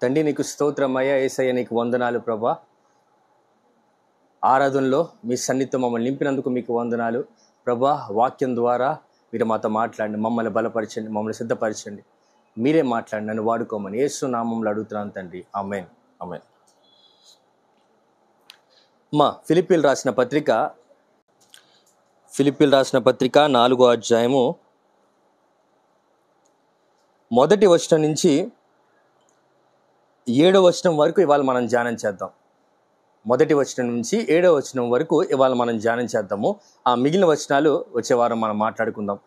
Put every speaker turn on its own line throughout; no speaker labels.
తండ్రి నీకు స్తోత్రమయ్యా, యేసయ్య నీకు వందనాలు ప్రభా. ఆరాధనలో మీ సన్నిధితో మమ్మల్ని నింపినందుకు మీకు వందనాలు ప్రభా. వాక్యం ద్వారా మీరు మాతో మాట్లాడండి, మమ్మల్ని బలపరచండి, మమ్మల్ని సిద్ధపరచండి. మీరే మాట్లాడి నన్ను వాడుకోమని యేసు నామములో అడుగుతున్నాను తండ్రి. ఆమేన్ ఆమేన్. ఫిలిప్పీలు రాసిన పత్రిక 4వ అధ్యాయము 1వ వచనం నుంచి 7వ వచనం వరకు ఇవాళ మనం ధ్యానం చేద్దాం. 1వ వచనం నుంచి 7వ వచనం వరకు ఇవాళ మనం ధ్యానం చేద్దాము. ఆ మిగిలిన వచనాలు వచ్చే వారం మనం మాట్లాడుకుందాం.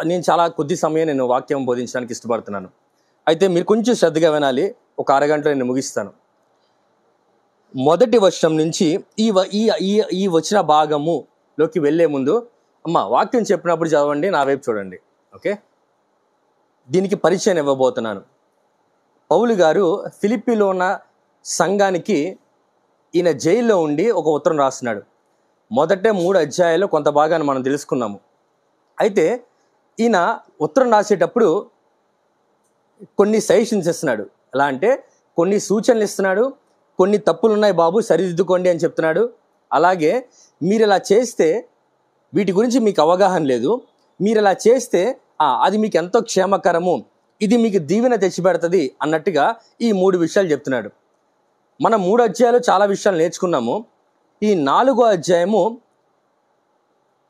నేను చాలా కొద్ది సమయం నేను వాక్యం బోధించడానికి ఇష్టపడుతున్నాను. అయితే మీరు కొంచెం శ్రద్ధగా వినాలి. ఒక అరగంటలో నేను ముగిస్తాను. 1వ వచనం నుంచి ఈ వచన భాగములోకి వెళ్ళే ముందు వాక్యం చెప్పినప్పుడు చదవండి, నా వైపు చూడండి. ఓకే, దీనికి పరిచయం ఇవ్వబోతున్నాను. పౌలు గారు ఫిలిప్పీలో ఉన్న సంఘానికి ఈయన జైల్లో ఉండి ఒక ఉత్తరం రాస్తున్నాడు. మొదట 3 అధ్యాయాలు కొంత భాగాన్ని మనం తెలుసుకున్నాము. అయితే ఈయన ఉత్తరం రాసేటప్పుడు కొన్ని సజెషన్స్ ఇస్తున్నాడు. ఎలా అంటే కొన్ని సూచనలు ఇస్తున్నాడు. కొన్ని తప్పులు ఉన్నాయి బాబు, సరిదిద్దుకోండి అని చెప్తున్నాడు. అలాగే మీరు ఇలా చేస్తే వీటి గురించి మీకు అవగాహన లేదు, మీరు ఇలా చేస్తే అది మీకు ఎంతో క్షేమకరము, ఇది మీకు దీవెన తెచ్చిపెడుతుంది అన్నట్టుగా ఈ 3 విషయాలు చెప్తున్నాడు. మనం 3 అధ్యాయాలు చాలా విషయాలు నేర్చుకున్నాము. ఈ 4వ అధ్యాయము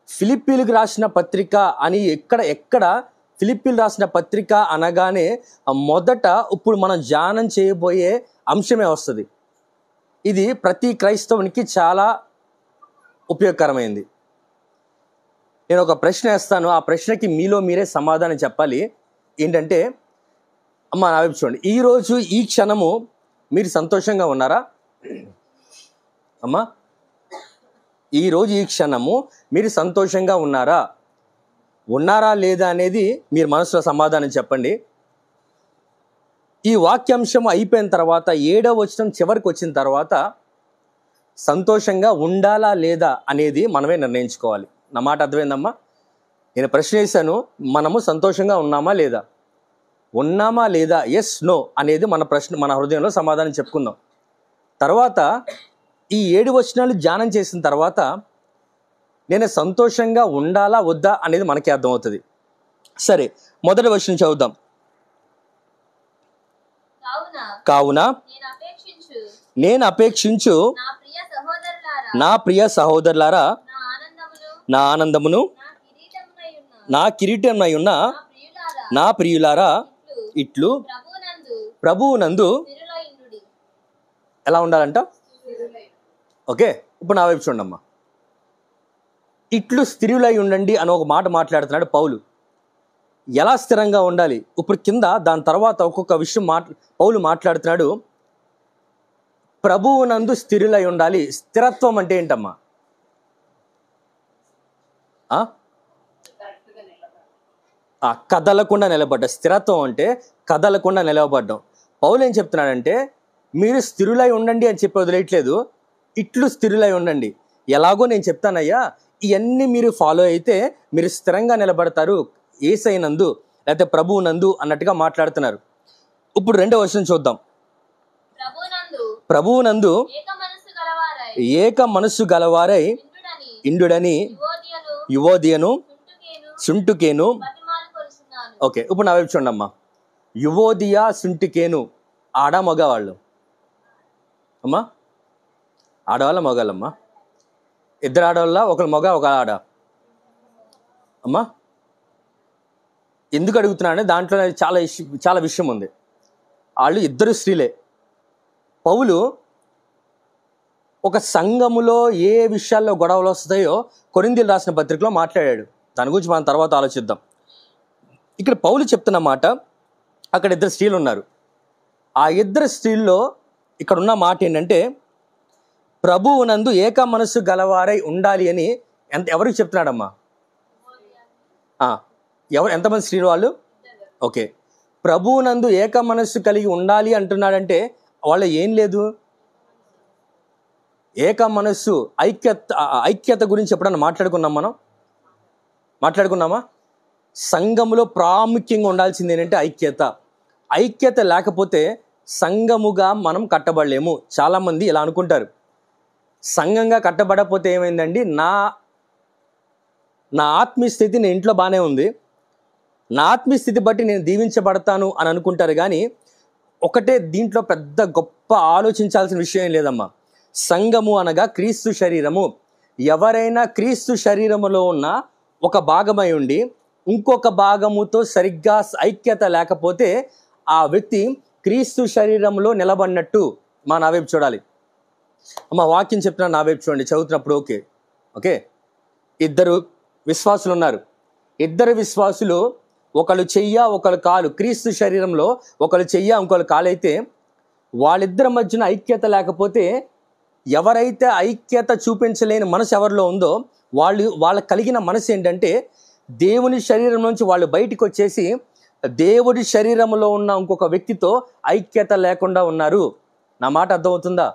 ఫిలిప్పీలకు రాసిన పత్రిక అని ఎక్కడ ఫిలిప్పీలు రాసిన పత్రిక అనగానే మొదట ఇప్పుడు మనం ధ్యానం చేయబోయే అంశమే వస్తుంది. ఇది ప్రతి క్రైస్తవునికి చాలా ఉపయోగకరమైంది. నేను ఒక ప్రశ్న వేస్తాను, ఆ ప్రశ్నకి మీలో మీరే సమాధానం చెప్పాలి. ఏంటంటే, నా వైపు చూడండి, ఈరోజు ఈ క్షణము మీరు సంతోషంగా ఉన్నారా? ఈరోజు ఈ క్షణము మీరు సంతోషంగా ఉన్నారా లేదా అనేది మీరు మనసులో సమాధానం చెప్పండి. ఈ వాక్యాంశం అయిపోయిన తర్వాత 7వ వచనం చివరికి వచ్చిన తర్వాత సంతోషంగా ఉండాలా లేదా అనేది మనమే నిర్ణయించుకోవాలి. నా మాట అర్థమైందమ్మా? నేను ప్రశ్న వేశాను, మనము సంతోషంగా ఉన్నామా లేదా, ఎస్ నో అనేది మన హృదయంలో సమాధానం చెప్పుకుందాం. తర్వాత ఈ 7 వచనాలు ధ్యానం చేసిన తర్వాత నేను సంతోషంగా ఉండాలా వద్దా అనేది మనకి అర్థమవుతుంది. సరే, మొదటి వచనం చదువుదాం. కావున నేను అపేక్షించు నా ప్రియ సహోదరులారా, నా ఆనందమును నా కిరీటమై ఉన్న నా ప్రియులారా, ఇట్లు ప్రభువునందు ఎలా ఉండాలంట? ఓకే, ఇప్పుడు నా వైపు చూడమ్మా. ఇట్లు స్థిరులై ఉండండి అని ఒక మాట మాట్లాడుతున్నాడు పౌలు. ఎలా స్థిరంగా ఉండాలి? ఇప్పుడు కింద దాని తర్వాత ఒక్కొక్క విషయం పౌలు మాట్లాడుతున్నాడు. ప్రభువునందు స్థిరులై ఉండాలి. స్థిరత్వం అంటే ఏంటమ్మా? కదలకుండా నిలబడ్డం. స్థిరత్వం అంటే కదలకుండా నిలబడ్డం. పౌలు ఏం చెప్తున్నాడంటే, మీరు స్థిరులై ఉండండి అని చెప్పి వదిలేయట్లేదు, ఇట్లు స్థిరులై ఉండండి. ఎలాగో నేను చెప్తానయ్యా, ఇవన్నీ మీరు ఫాలో అయితే మీరు స్థిరంగా నిలబడతారు యేసయ్యనందు లేకపోతే ప్రభువునందు అన్నట్టుగా మాట్లాడుతున్నారు. ఇప్పుడు 2వ వచనం చూద్దాం. ప్రభువునందు ఏక మనస్సు గలవారై ఇండుడని యువోదియను సుంటుకేను. ఓకే, ఇప్పుడు నా వైపు చూడండి అమ్మా. యువోదియా సుంటుకేను మగవాళ్ళు అమ్మా? ఆడవాళ్ళ మగాళ్ళమ్మా? ఇద్దరు ఆడవాళ్ళ, ఒకరు మగ ఒక ఆడ అమ్మా? ఎందుకు అడుగుతున్నానంటే దాంట్లో చాలా విషయం ఉంది. వాళ్ళు ఇద్దరు స్త్రీలే. పౌలు ఒక సంఘములో ఏ విషయాల్లో గొడవలు వస్తాయో కొరింథీయులకు రాసిన పత్రికలో మాట్లాడాడు. దాని గురించి మనం తర్వాత ఆలోచిద్దాం. ఇక్కడ పౌలు చెప్తున్న మాట, అక్కడ 2 స్త్రీలు ఉన్నారు. ఆ 2 స్త్రీల్లో ఇక్కడ ఉన్న మాట ఏంటంటే, ప్రభువునందు ఏక మనస్సు గలవారై ఉండాలి అని ఎవరికి చెప్తున్నాడమ్మా? ఎంతమంది స్త్రీలు వాళ్ళు? ఓకే, ప్రభువునందు ఏక మనస్సు కలిగి ఉండాలి అంటున్నాడంటే వాళ్ళ ఏం లేదు? ఏక మనస్సు, ఐక్యత గురించి ఎప్పుడన్నా మాట్లాడుకున్నామా? సంఘములో ప్రాముఖ్యంగా ఉండాల్సింది ఏంటంటే ఐక్యత. ఐక్యత లేకపోతే సంఘముగా మనం కట్టబడలేము. చాలామంది ఇలా అనుకుంటారు, సంఘంగా కట్టబడకపోతే ఏమైందండి, నా ఆత్మీయ స్థితి నేను ఇంట్లో బాగానే ఉంది, నా ఆత్మీయ స్థితి బట్టి నేను దీవించబడతాను అని అనుకుంటారు. కానీ ఒకటే దీంట్లో పెద్ద గొప్ప ఆలోచించాల్సిన విషయం ఏం లేదమ్మా. సంఘము అనగా క్రీస్తు శరీరము. ఎవరైనా క్రీస్తు శరీరములో ఉన్న ఒక భాగమై ఉండి ఇంకొక భాగముతో సరిగ్గా ఐక్యత లేకపోతే ఆ వ్యక్తి క్రీస్తు శరీరంలో నిలబడినట్టు. నా వైపు చూడాలి అమ్మ, వాక్యం చెప్తున్నా, నా వైపు చూడండి. చదువుతున్నప్పుడు ఓకే ఇద్దరు విశ్వాసులు ఉన్నారు. ఇద్దరు విశ్వాసులు, ఒకళ్ళు చెయ్య ఒకళ్ళు కాలు, క్రీస్తు శరీరంలో ఒకళ్ళు చెయ్య ఇంకొకళ్ళు కాలు అయితే వాళ్ళిద్దరి మధ్యన ఐక్యత లేకపోతే, ఎవరైతే ఐక్యత చూపించలేని మనసు ఎవరిలో ఉందో వాళ్ళ కలిగిన మనసు ఏంటంటే దేవుని శరీరం నుంచి వాళ్ళు బయటికి వచ్చేసి దేవుడి శరీరంలో ఉన్న ఇంకొక వ్యక్తితో ఐక్యత లేకుండా ఉన్నారు. నా మాట అర్థమవుతుందా?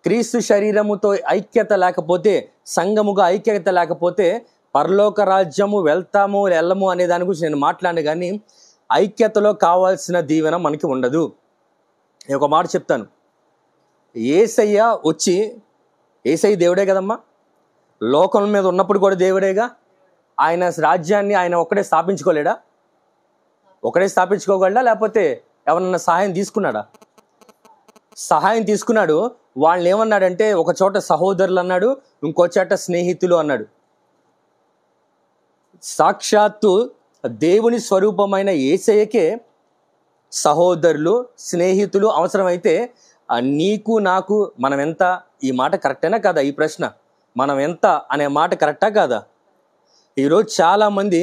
క్రీస్తు శరీరముతో ఐక్యత లేకపోతే, సంఘముగా ఐక్యత లేకపోతే పరలోక రాజ్యము వెళ్ళము అనే దాని గురించి నేను మాట్లాడాను. కానీ ఐక్యతలో కావాల్సిన దీవెన మనకి ఉండదు. నేను ఒక మాట చెప్తాను. యేసయ్య దేవుడే కదమ్మా, లోకం మీద ఉన్నప్పుడు కూడా దేవుడేగా. ఆయన రాజ్యాన్ని ఆయన ఒక్కడే స్థాపించుకోలేడా? ఒకడే స్థాపించుకోగలడా? లేకపోతే ఎవరన్నా సహాయం తీసుకున్నాడా? సహాయం తీసుకున్నాడు. వాళ్ళని ఏమన్నాడంటే, ఒక చోట సహోదరులు అన్నాడు, ఇంకో చోట స్నేహితులు అన్నాడు. సాక్షాత్తు దేవుని స్వరూపమైన యేసయ్యకే సహోదరులు స్నేహితులు అవసరమైతే నీకు నాకు మనం ఎంత? ఈ మాట కరెక్టేనా కాదా? ఈ ప్రశ్న, మనం ఎంత అనే మాట కరెక్టా కాదా? ఈరోజు చాలామంది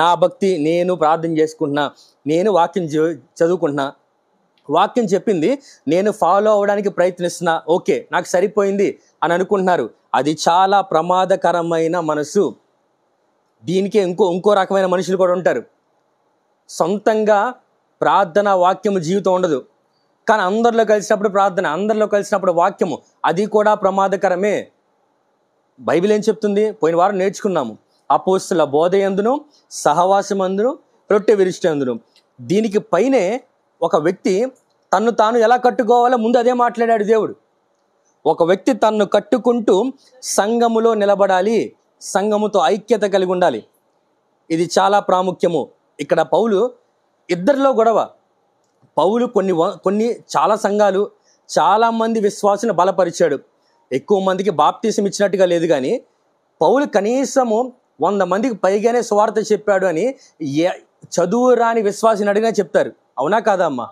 నా భక్తి, నేను ప్రార్థన చేసుకుంటున్నా, నేను వాక్యం చదువుకుంటున్నా, వాక్యం చెప్పింది నేను ఫాలో అవ్వడానికి ప్రయత్నిస్తున్నా, ఓకే నాకు సరిపోయింది అని అనుకుంటున్నారు. అది చాలా ప్రమాదకరమైన మనసు. దీనికి ఇంకో రకమైన మనుషులు కూడా ఉంటారు. సొంతంగా ప్రార్థన వాక్యము జీవితం ఉండదు, కానీ అందరిలో కలిసినప్పుడు ప్రార్థన, అందరిలో కలిసినప్పుడు వాక్యము, అది కూడా ప్రమాదకరమే. బైబిల్ ఏం చెప్తుంది? పోయిన వారం నేర్చుకున్నాము. అపోస్తుల బోధయందును, సహవాసమందును, రొట్టె విరిష్టందును. దీనికి పైనే ఒక వ్యక్తి తన్ను తాను ఎలా కట్టుకోవాలో ముందు అదే మాట్లాడాడు దేవుడు. ఒక వ్యక్తి తన్ను కట్టుకుంటూ సంఘములో నిలబడాలి, సంఘముతో ఐక్యత కలిగి ఉండాలి. ఇది చాలా ప్రాముఖ్యము. ఇక్కడ పౌలు ఇద్దరిలో గొడవ. పౌలు కొన్ని చాలా సంఘాలు, చాలామంది విశ్వాసులను బలపరిచాడు. ఎక్కువ మందికి బాప్తీసం ఇచ్చినట్టుగా లేదు, కానీ పౌలు కనీసము 100 మందికి పైగానే సువార్త చెప్పాడు అని చదువు రాని విశ్వాసిని అడిగినా చెప్తారు. అవునా కాదా అమ్మా?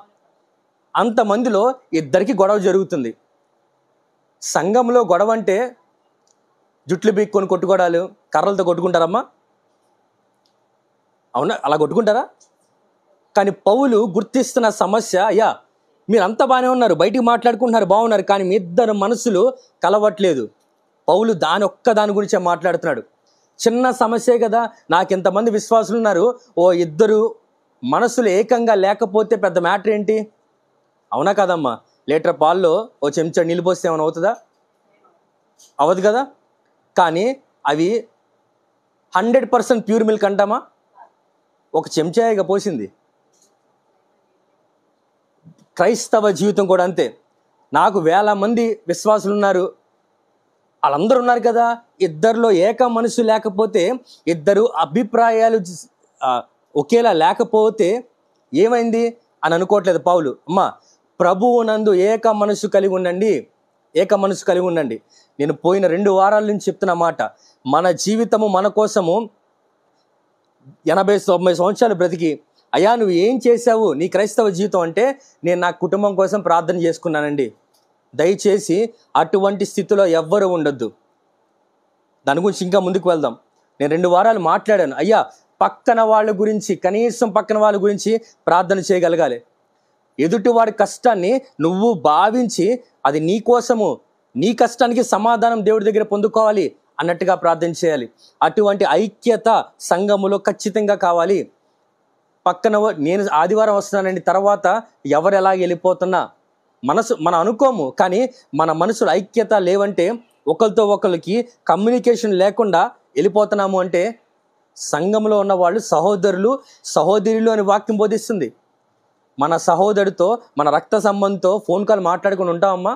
అంతమందిలో ఇద్దరికి గొడవ జరుగుతుంది. సంఘంలో గొడవ అంటే జుట్లు బీక్కొని కొట్టుకోవడాలు, కర్రలతో కొట్టుకుంటారమ్మా? అవునా? అలా కొట్టుకుంటారా? కానీ పౌలు గుర్తిస్తున్న సమస్య, అయ్యా మీరంతా బాగానే ఉన్నారు, బయటికి మాట్లాడుకుంటున్నారు, బాగున్నారు, కానీ మీ ఇద్దరు మనసులు కలవట్లేదు. పౌలు దాని గురించే మాట్లాడుతున్నాడు. చిన్న సమస్యే కదా, నాకు ఇంతమంది విశ్వాసులు ఉన్నారు, ఓ ఇద్దరు మనసులు ఏకంగా లేకపోతే పెద్ద మ్యాటర్ ఏంటి? అవునా కాదమ్మా? లీటర్ పాల్లో ఓ చెంచా నీళ్ళు పోస్తే ఏమైనా అవుతుందా? అవ్వదు కదా. కానీ అవి 100% ప్యూర్ మిల్క్ అంటామా? ఒక చెంచాయిగా పోసింది. క్రైస్తవ జీవితం కూడా అంతే. నాకు 1000 మంది విశ్వాసులు ఉన్నారు, వాళ్ళందరూ ఉన్నారు కదా, ఇద్దరిలో ఏక మనసు లేకపోతే, ఇద్దరు అభిప్రాయాలు ఒకేలా లేకపోతే ఏమైంది అని అనుకోవట్లేదు పౌలు. అమ్మా, ప్రభువునందు ఏక మనసు కలిగి ఉండండి. నేను పోయిన 2 వారాల నుంచి చెప్తున్న మాట, మన జీవితము మన కోసము 80-90 సంవత్సరాలు బ్రతికి, అయ్యా నువ్వు ఏం చేశావు నీ క్రైస్తవ జీవితం అంటే, నేను నా కుటుంబం కోసం ప్రార్థన చేసుకున్నానండి. దయచేసి అటువంటి స్థితిలో ఎవ్వరూ ఉండొద్దు. దాని గురించి ఇంకా ముందుకు వెళ్దాం. నేను 2 వారాలు మాట్లాడాను. అయ్యా పక్కన వాళ్ళ గురించి, కనీసం పక్కన వాళ్ళ గురించి ప్రార్థన చేయగలగాలి. ఎదుటివాడి కష్టాన్ని నువ్వు భావించి అది నీ కోసము, నీ కష్టానికి సమాధానం దేవుడి దగ్గర పొందుకోవాలి అన్నట్టుగా ప్రార్థన చేయాలి. అటువంటి ఐక్యత సంఘములో ఖచ్చితంగా కావాలి. పక్కన నేను ఆదివారం వస్తున్నానండి, తర్వాత ఎవరు ఎలా వెళ్ళిపోతున్నా మనం అనుకోము, కానీ మన మనసులో ఐక్యత లేవంటే, ఒకరితో ఒకరికి కమ్యూనికేషన్ లేకుండా వెళ్ళిపోతున్నాము అంటే, సంఘంలో ఉన్న వాళ్ళు సహోదరులు సహోదరులు అని వాక్యం బోధిస్తుంది. మన సహోదరుడితో, మన రక్త సంబంధంతో ఫోన్ కాల్ మాట్లాడుకుని ఉంటామమ్మా?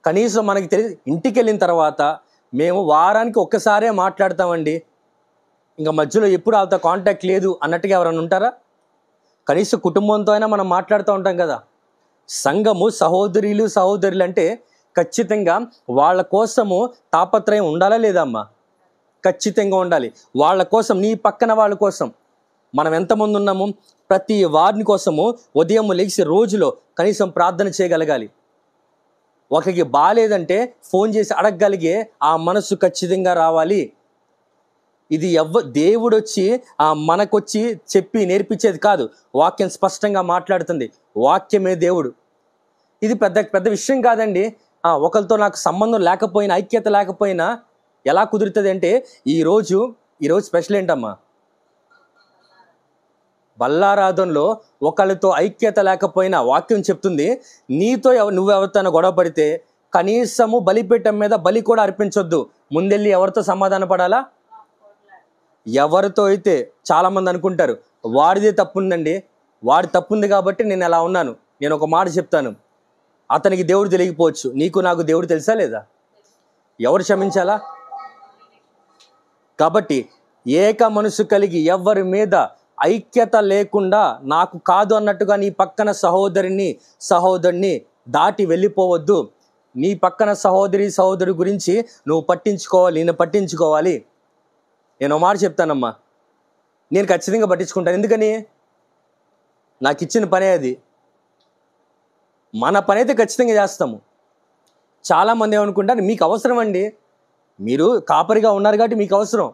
కనీసం మనకి తెలిసి ఇంటికి వెళ్ళిన తర్వాత మేము వారానికి ఒక్కసారే మాట్లాడతామండి, ఇంకా మధ్యలో ఎప్పుడు వాళ్ళతో కాంటాక్ట్ లేదు అన్నట్టుగా ఎవరైనా ఉంటారా? కనీసం కుటుంబంతో అయినా మనం మాట్లాడుతూ ఉంటాం కదా. సంఘము సహోదరులు అంటే ఖచ్చితంగా వాళ్ళ కోసము తాపత్రయం ఉండాలా లేదా అమ్మా? ఖచ్చితంగా ఉండాలి. వాళ్ళ కోసం, నీ పక్కన వాళ్ళ కోసం మనం ఎంతమంది ఉన్నాము, ప్రతి వారిని కోసము ఉదయం లేచి రోజులో కనీసం ప్రార్థన చేయగలగాలి. ఒకరికి బాగాలేదంటే ఫోన్ చేసి అడగగలిగే ఆ మనసు ఖచ్చితంగా రావాలి. ఇది దేవుడు వచ్చి మనకొచ్చి చెప్పి నేర్పించేది కాదు. వాక్యం స్పష్టంగా మాట్లాడుతుంది. వాక్యమే దేవుడు. ఇది పెద్ద విషయం కాదండి. ఒకరితో నాకు సంబంధం లేకపోయినా, ఐక్యత లేకపోయినా ఎలా కుదురుతుంది అంటే, ఈరోజు స్పెషల్ ఏంటమ్మా? బల్లారాధనలో ఒకళ్ళతో ఐక్యత లేకపోయినా వాక్యం చెప్తుంది, నీతో నువ్వెవరితో గొడవ పడితే కనీసము బలిపీఠం మీద బలి కూడా అర్పించొద్దు. ముందెళ్ళి ఎవరితో సమాధాన పడాలా? ఎవరితో అయితే చాలామంది అనుకుంటారు వాడిదే తప్పుందండి, వాడి తప్పుంది కాబట్టి నేను ఎలా ఉన్నాను. నేను ఒక మాట చెప్తాను, అతనికి దేవుడు తెలియకపోవచ్చు, నీకు నాకు దేవుడు తెలుసా లేదా? ఎవరు క్షమించాలా? కాబట్టి ఏక మనసు కలిగి ఎవరి మీద ఐక్యత లేకుండా నాకు కాదు అన్నట్టుగా నీ పక్కన సహోదరుని దాటి వెళ్ళిపోవద్దు. నీ పక్కన సహోదరుడి గురించి నువ్వు పట్టించుకోవాలి, నేను పట్టించుకోవాలి. నేను ఒక మాట చెప్తానమ్మా, నేను ఖచ్చితంగా పట్టించుకుంటాను. ఎందుకని? నాకు ఇచ్చిన పనే అది. మన పని అయితే ఖచ్చితంగా చేస్తాము. చాలామంది ఏమనుకుంటారు, మీకు అవసరం అండి, మీరు కాపరిగా ఉన్నారు కాబట్టి మీకు అవసరం,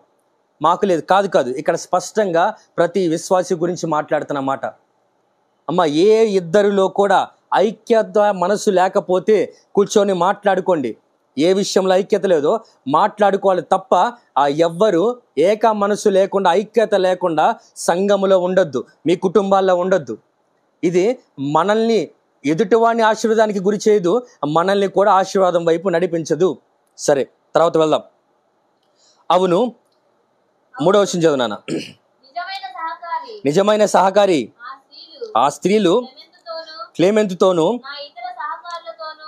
మాకు లేదు. కాదు. ఇక్కడ స్పష్టంగా ప్రతి విశ్వాసి గురించి మాట్లాడుతున్నమాట. అమ్మ, ఏ ఇద్దరిలో కూడా ఐక్యత మనసు లేకపోతే కూర్చొని మాట్లాడుకోండి. ఏ విషయంలో ఐక్యత లేదో మాట్లాడుకోవాలి తప్ప ఎవ్వరు ఏక మనసు లేకుండా, ఐక్యత లేకుండా సంఘములో ఉండొద్దు, మీ కుటుంబాల్లో ఉండొద్దు. ఇది మనల్ని ఎదుటివాడిని ఆశీర్వాదానికి గురి చేయదు, మనల్ని కూడా ఆశీర్వాదం వైపు నడిపించదు. సరే, తర్వాత వెళ్దాం. అవును, 3వ వచనం చదువునాన్న. నిజమైన సహకారి ఆ స్త్రీలు క్లేమెంతుతోనూ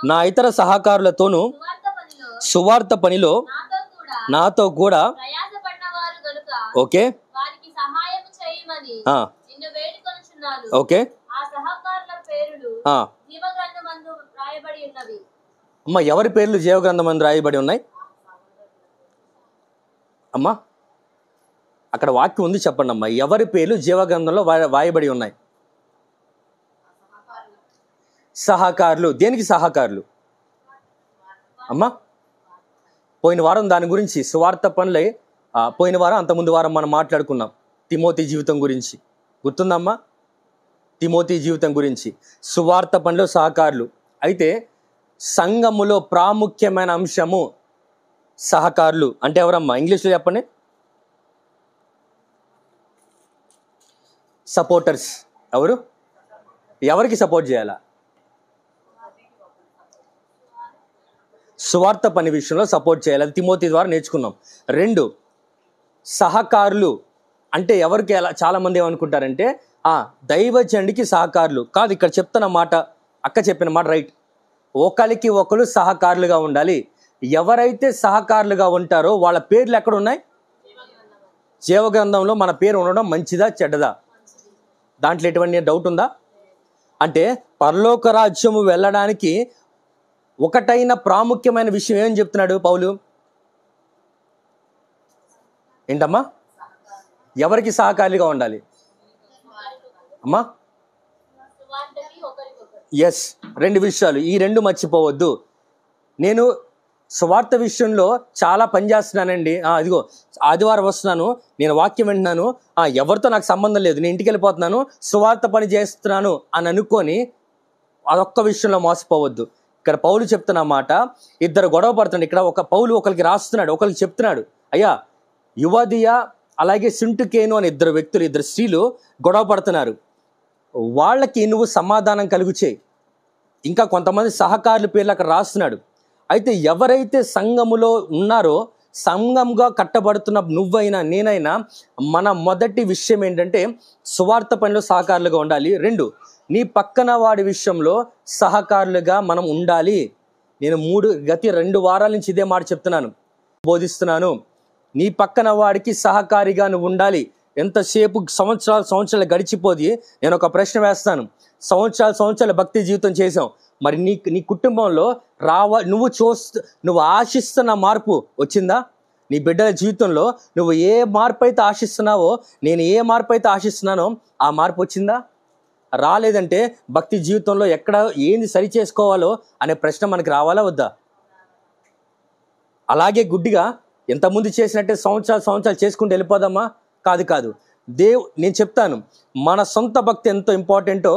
నా ఇతర సహకారులతోనూ సువార్త పనిలో నాతో కూడా ఓకే ఓకే అమ్మ, ఎవరి పేర్లు జీవగ్రంథమందు రాయబడి ఉన్నాయి అమ్మా? అక్కడ వాక్యం ఉంది, చెప్పండి అమ్మా. ఎవరి పేర్లు జీవగ్రంథంలో వాయబడి ఉన్నాయి? సహకారులు. దేనికి సహకారులు అమ్మా? పోయిన వారం దాని గురించి, సువార్త పనులే పోయిన వారం, అంతకుముందు వారం మనం మాట్లాడుకున్నాం తిమోతి జీవితం గురించి. గుర్తుందమ్మా? తిమోతి జీవితం గురించి, సువార్త పనిలో సహకారులు. అయితే సంఘములో ప్రాముఖ్యమైన అంశము సహకారులు అంటే ఎవరమ్మా? ఇంగ్లీష్లో చెప్పండి. సపోర్టర్స్. ఎవరు? ఎవరికి సపోర్ట్ చేయాలా? సువార్త పని విషయంలో సపోర్ట్ చేయాలి. అది తిమోతి ద్వారా నేర్చుకున్నాం. 2, సహకారులు అంటే ఎవరికి? ఎలా చాలామంది ఏమనుకుంటారంటే దైవజనుడికి సహకారులు కాదు. ఇక్కడ చెప్తున్న మాట, అక్క చెప్పిన మాట రైట్. ఒకరికి ఒకరు సహకారులుగా ఉండాలి. ఎవరైతే సహకారులుగా ఉంటారో వాళ్ళ పేర్లు ఎక్కడ ఉన్నాయి? జీవగ్రంథంలో మన పేరు ఉండడం మంచిదా చెడ్డదా? దాంట్లో ఎటువంటి డౌట్ ఉందా? అంటే పరలోక రాజ్యము వెళ్ళడానికి ఒకటైన ప్రాముఖ్యమైన విషయం ఏం చెప్తున్నాడు పౌలు? ఏంటమ్మా? ఎవరికి సహకారిగా ఉండాలి అమ్మా? ఎస్, 2 విషయాలు. ఈ 2 మర్చిపోవద్దు. నేను సువార్త విషయంలో చాలా పనిచేస్తున్నానండి. అదిగో ఆదివారం వస్తున్నాను, నేను వాక్యం వింటున్నాను, ఎవరితో నాకు సంబంధం లేదు, నేను ఇంటికి వెళ్ళిపోతున్నాను, సువార్త పని చేస్తున్నాను అని అనుకొని అదొక్క విషయంలో మోసపోవద్దు. ఇక్కడ పౌలు చెప్తున్న మాట, ఇద్దరు గొడవ పడుతున్నాడు. ఇక్కడ పౌలు ఒకరికి రాస్తున్నాడు, ఒకరికి చెప్తున్నాడు, అయ్యా యువదియ అలాగే సింటుకేను అనే ఇద్దరు స్త్రీలు గొడవ పడుతున్నారు, వాళ్ళకి నువ్వు సమాధానం కలుగు చేయి. ఇంకా కొంతమంది సహకారుల పేర్లు అక్కడ రాస్తున్నాడు. అయితే ఎవరైతే సంఘములో ఉన్నారో సంఘంగా కట్టబడుతున్న నువ్వైనా నేనైనా మన మొదటి విషయం ఏంటంటే సువార్త పనిలో సహకారులుగా ఉండాలి. 2, నీ పక్కన వాడి విషయంలో సహకారులుగా మనం ఉండాలి. నేను గత 2 వారాల నుంచి ఇదే మాట చెప్తున్నాను, బోధిస్తున్నాను. నీ పక్కన వాడికి సహకారిగా నువ్వు ఉండాలి. ఎంతసేపు సంవత్సరాలు గడిచిపోయి నేను ఒక ప్రశ్న వేస్తాను. సంవత్సరాలు భక్తి జీవితం చేసాం, మరి నీ కుటుంబంలో నువ్వు ఆశిస్తున్న మార్పు వచ్చిందా? నీ బిడ్డల జీవితంలో నువ్వు ఏ మార్పు అయితే ఆశిస్తున్నావో, నేను ఏ మార్పు అయితే ఆశిస్తున్నానో ఆ మార్పు వచ్చిందా? రాలేదంటే భక్తి జీవితంలో ఎక్కడ ఏంది సరి చేసుకోవాలో అనే ప్రశ్న మనకి రావాలా వద్దా? అలాగే గుడ్డిగా ఎంతమంది చేసినట్టే సంవత్సరాలు చేసుకుంటూ వెళ్ళిపోదామా? కాదు. నేను చెప్తాను, మన సొంత భక్తి ఎంత ఇంపార్టెంటో,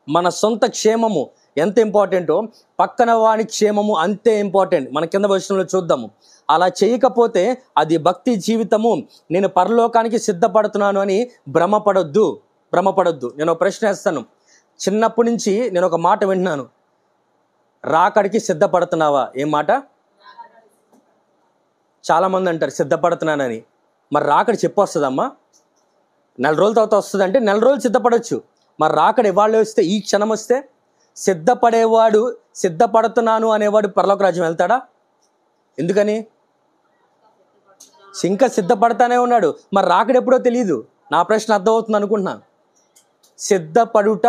మన సొంత క్షేమము ఎంత ఇంపార్టెంటో పక్కన వాని క్షేమము అంతే ఇంపార్టెంట్. మన కింద వచనంలో చూద్దాము. అలా చేయకపోతే అది భక్తి జీవితము. నేను పరలోకానికి సిద్ధపడుతున్నాను అని భ్రమపడొద్దు. నేను ఒక ప్రశ్న వేస్తాను. చిన్నప్పటి నుంచి నేను ఒక మాట వింటున్నాను, రాకడికి సిద్ధపడుతున్నావా? ఏం మాట? చాలామంది అంటారు సిద్ధపడుతున్నానని. మరి రాకడి చెప్పొస్తుందమ్మా? 4 రోజుల తర్వాత వస్తుంది అంటే 4 రోజులు సిద్ధపడవచ్చు. మరి రాకడి ఇవాళ వస్తే, ఈ క్షణం వస్తే, సిద్ధపడేవాడు, సిద్ధపడుతున్నాను అనేవాడు పరలోక రాజ్యం వెళ్తాడా? ఎందుకని? ఇంకా సిద్ధపడతానే ఉన్నాడు. మరి రాకడి ఎప్పుడో తెలియదు. నా ప్రశ్న అర్థమవుతుంది అనుకుంటున్నాను. సిద్ధపడుట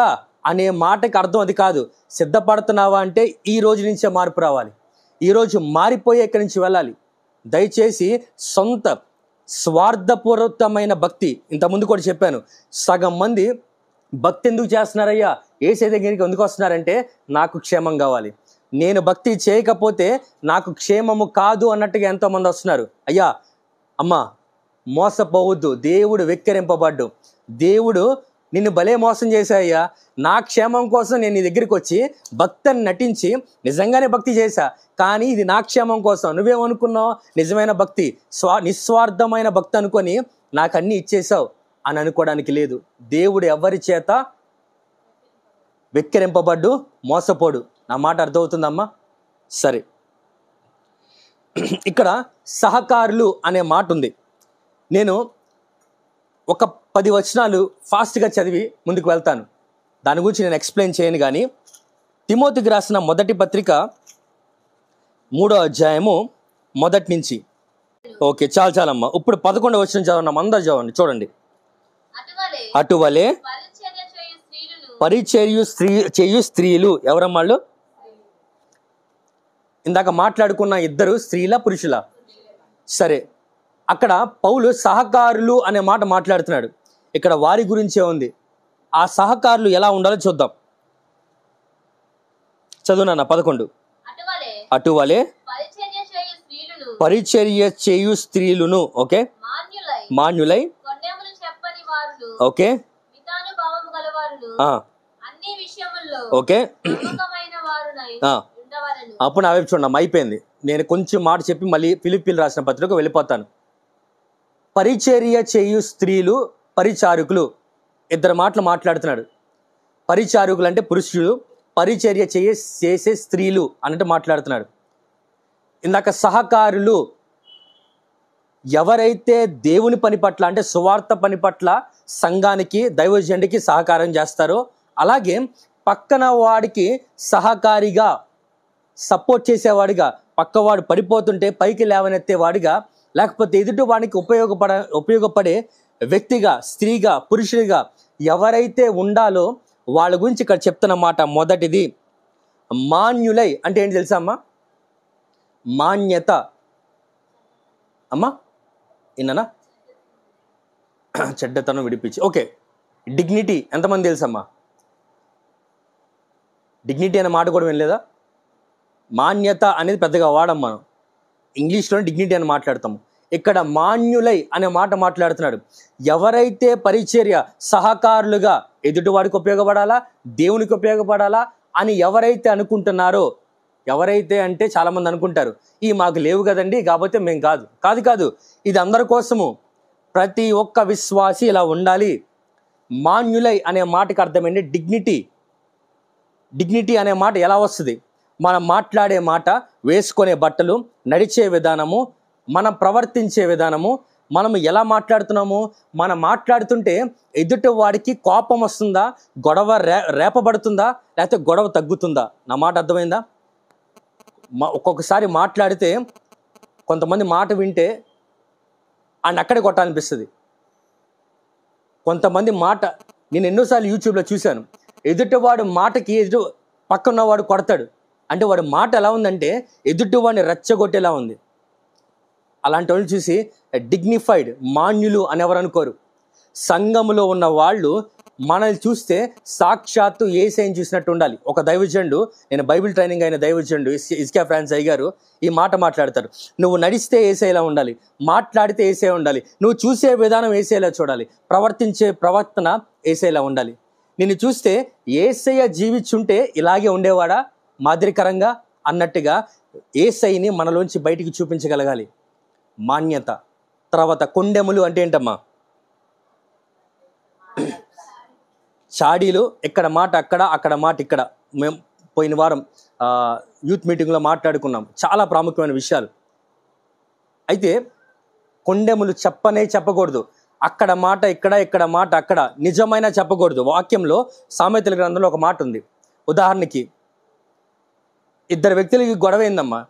అనే మాటకి అర్థం అది కాదు. సిద్ధపడుతున్నావా అంటే ఈ రోజు నుంచే మార్పు రావాలి. ఈరోజు మారిపోయి ఇక్కడి నుంచి వెళ్ళాలి. దయచేసి సొంత స్వార్థపూరితమైన భక్తి, ఇంతకుముందు కూడా చెప్పాను, సగం మంది భక్తి ఎందుకు చేస్తున్నారయ్యా, యేసయ్య దగ్గరికి ఎందుకు వస్తున్నారంటే నాకు క్షేమం కావాలి. నేను భక్తి చేయకపోతే నాకు క్షేమము కాదు అన్నట్టుగా ఎంతోమంది వస్తున్నారు. అయ్యా అమ్మా, మోసపోవద్దు. దేవుడు వెక్కిరింపబడ్డు. దేవుడు నిన్ను భలే మోసం చేశాయ్యా. నా క్షేమం కోసం నేను నీ దగ్గరికి వచ్చి భక్తిని నటించి నిజంగానే భక్తి చేశా, కానీ ఇది నా క్షేమం కోసం. నువ్వేమనుకున్నావు? నిజమైన భక్తి, నిస్వార్థమైన భక్తి అనుకొని నాకు అన్నీ ఇచ్చేసావు అని అనుకోవడానికి లేదు. దేవుడు ఎవరి చేత వెక్కిరింపబడ్డు, మోసపోడు. నా మాట అర్థమవుతుందమ్మా? సరే, ఇక్కడ సహకారులు అనే మాట ఉంది. నేను ఒక 10 వచనాలు ఫాస్ట్గా చదివి ముందుకు వెళ్తాను. దాని గురించి నేను ఎక్స్ప్లెయిన్ చేయను. కానీ తిమోతికి రాసిన మొదటి పత్రిక 3వ అధ్యాయము మొదటి నుంచి. ఓకే, చాలమ్మా. ఇప్పుడు 11వ వచనం చదవన్నాం, అందరూ చదవండి. చూడండి. అటువలే పరిచర్య చేయు స్త్రీలు. ఎవరమ్మాళ్ళు? ఇందాక మాట్లాడుకున్న ఇద్దరు స్త్రీలా పురుషులా? సరే, అక్కడ పౌలు సహకారులు అనే మాట మాట్లాడుతున్నాడు. ఇక్కడ వారి గురించే ఉంది. ఆ సహకారులు ఎలా ఉండాలో చూద్దాం. చదువునా 11. అటువలే పరిచర్య చేయు స్త్రీలును. ఓకే, మాన్యులై. Okay, okay. అప్పుడు నా వైపు చూడండి, అయిపోయింది. నేను కొంచెం మాట చెప్పి మళ్ళీ ఫిలిప్పీలు రాసిన పత్రిక వెళ్ళిపోతాను. పరిచర్య చేయు స్త్రీలు, పరిచారకులు, 2 మాటలు మాట్లాడుతున్నాడు. పరిచారకులు అంటే పురుషులు, పరిచర్య చేసే స్త్రీలు అన్నట్టు మాట్లాడుతున్నాడు. ఇందాక సహకారులు ఎవరైతే దేవుని పని పట్ల అంటే సువార్త పని పట్ల సంఘానికి, దైవజనుడికి సహకారం చేస్తారో, అలాగే పక్కన వాడికి సహకారిగా, సపోర్ట్ చేసేవాడిగా, పక్కవాడు పడిపోతుంటే పైకి లేవనెత్తేవాడిగా, లేకపోతే ఎదుటి వాడికి ఉపయోగపడే వ్యక్తిగా, స్త్రీగా, పురుషుడిగా ఎవరైతే ఉండాలో వాళ్ళ గురించి ఇక్కడ చెప్తున్న మాట. మొదటిది మాన్యులై అంటే ఏంటి తెలుసా అమ్మా? మాన్యత. అమ్మా ఇన్ననా? చెడ్డతనం విడిపించి. Okay, dignity. ఎంతమంది తెలుసమ్మా? డిగ్నిటీ అనే మాట కూడా వినలేదా? మాన్యత అనేది పెద్దగా వాడం మనం. ఇంగ్లీష్లోనే డిగ్నిటీ అని మాట్లాడతాము. ఇక్కడ మాన్యులై అనే మాట మాట్లాడుతున్నాడు. ఎవరైతే పరిచర్య సహకారులుగా ఎదుటివాడికి ఉపయోగపడాలా, దేవునికి ఉపయోగపడాలా అని ఎవరైతే అనుకుంటున్నారో, ఎవరైతే అంటే చాలామంది అనుకుంటారు ఈ మాకు లేవు కదండి కాబట్టి మేము కాదు. ఇది అందరి కోసము. ప్రతి ఒక్క విశ్వాసి ఇలా ఉండాలి. మాన్యులై అనే మాటకి అర్థమైంది డిగ్నిటీ. డిగ్నిటీ అనే మాట ఎలా వస్తుంది? మనం మాట్లాడే మాట, వేసుకునే బట్టలు, నడిచే విధానము, మనం ప్రవర్తించే విధానము, మనం ఎలా మాట్లాడుతున్నాము, మనం మాట్లాడుతుంటే ఎదుటి వాడికి కోపం వస్తుందా, గొడవ రేపబడుతుందా, లేకపోతే గొడవ తగ్గుతుందా? నా మాట అర్థమైందా? ఒక్కొక్కసారి మాట్లాడితే కొంతమంది మాట వింటే ఆయన అక్కడే కొట్టాలనిపిస్తుంది. కొంతమంది మాట నేను ఎన్నోసార్లు యూట్యూబ్లో చూశాను, ఎదుటివాడు మాటకి పక్కన్నవాడు కొడతాడు. అంటే వాడి మాట ఎలా ఉందంటే ఎదుటివాడిని రెచ్చగొట్టేలా ఉంది. అలాంటి వాళ్ళు చూసి డిగ్నిఫైడ్, మాన్యులు అని ఎవరు అనుకోరు. సంఘములో ఉన్న వాళ్ళు మనల్ని చూస్తే సాక్షాత్తు యేసయ్యని చూసినట్టు ఉండాలి. ఒక దైవజనుడు, నేను బైబిల్ ట్రైనింగ్ అయిన దైవజనుడు ఇస్కా ఫ్రాన్సిస్ గారు ఈ మాట మాట్లాడతారు. నువ్వు నడిస్తే యేసయ్యలా ఉండాలి, మాట్లాడితే యేసయ్య ఉండాలి, నువ్వు చూసే విధానం యేసయ్యలా చూడాలి, ప్రవర్తించే ప్రవర్తన యేసయ్యలా ఉండాలి. నిన్ను చూస్తే యేసయ్య జీవించుంటే ఇలాగే ఉండేవాడా మాదిరికరంగా అన్నట్టుగా యేసయ్యని మనలోంచి బయటికి చూపించగలగాలి. మాన్యత. తర్వాత కొండెములు అంటే ఏంటమ్మా? చాడీలు, ఎక్కడ మాట అక్కడ, అక్కడ మాట ఇక్కడ. మేము పోయిన వారం యూత్ మీటింగ్లో మాట్లాడుకున్నాం చాలా ప్రాముఖ్యమైన విషయాలు. అయితే కొండెములు చెప్పకూడదు. అక్కడ మాట ఇక్కడ, ఇక్కడ మాట అక్కడ, నిజమైన చెప్పకూడదు. వాక్యంలో సామెతల గ్రంథంలో ఒక మాట ఉంది. ఉదాహరణకి ఇద్దరు వ్యక్తులకి గొడవైందమ్మా,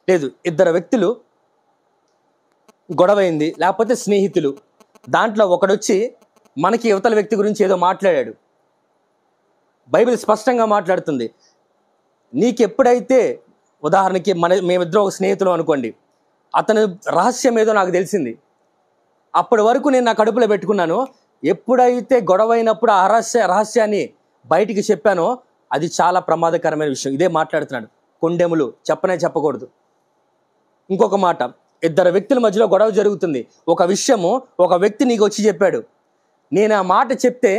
లేదు ఇద్దరు వ్యక్తులు గొడవైంది, లేకపోతే స్నేహితులు. దాంట్లో ఒకడొచ్చి మనకి యువతల వ్యక్తి గురించి ఏదో మాట్లాడాడు. బైబిల్ స్పష్టంగా మాట్లాడుతుంది, నీకెప్పుడైతే ఉదాహరణకి మేమిద్దరం ఒక స్నేహితులు అనుకోండి, అతను రహస్యం ఏదో నాకు తెలిసింది, అప్పటి వరకు నేను నా కడుపులో పెట్టుకున్నాను. ఎప్పుడైతే గొడవైనప్పుడు ఆ రహస్యాన్ని బయటికి చెప్పానో అది చాలా ప్రమాదకరమైన విషయం. ఇదే మాట్లాడుతున్నాడు. కొండెములు చెప్పకూడదు. ఇంకొక మాట, ఇద్దరు వ్యక్తుల మధ్యలో గొడవ జరుగుతుంది. ఒక విషయము ఒక వ్యక్తి నీకు వచ్చి చెప్పాడు, నేను ఆ మాట చెప్తే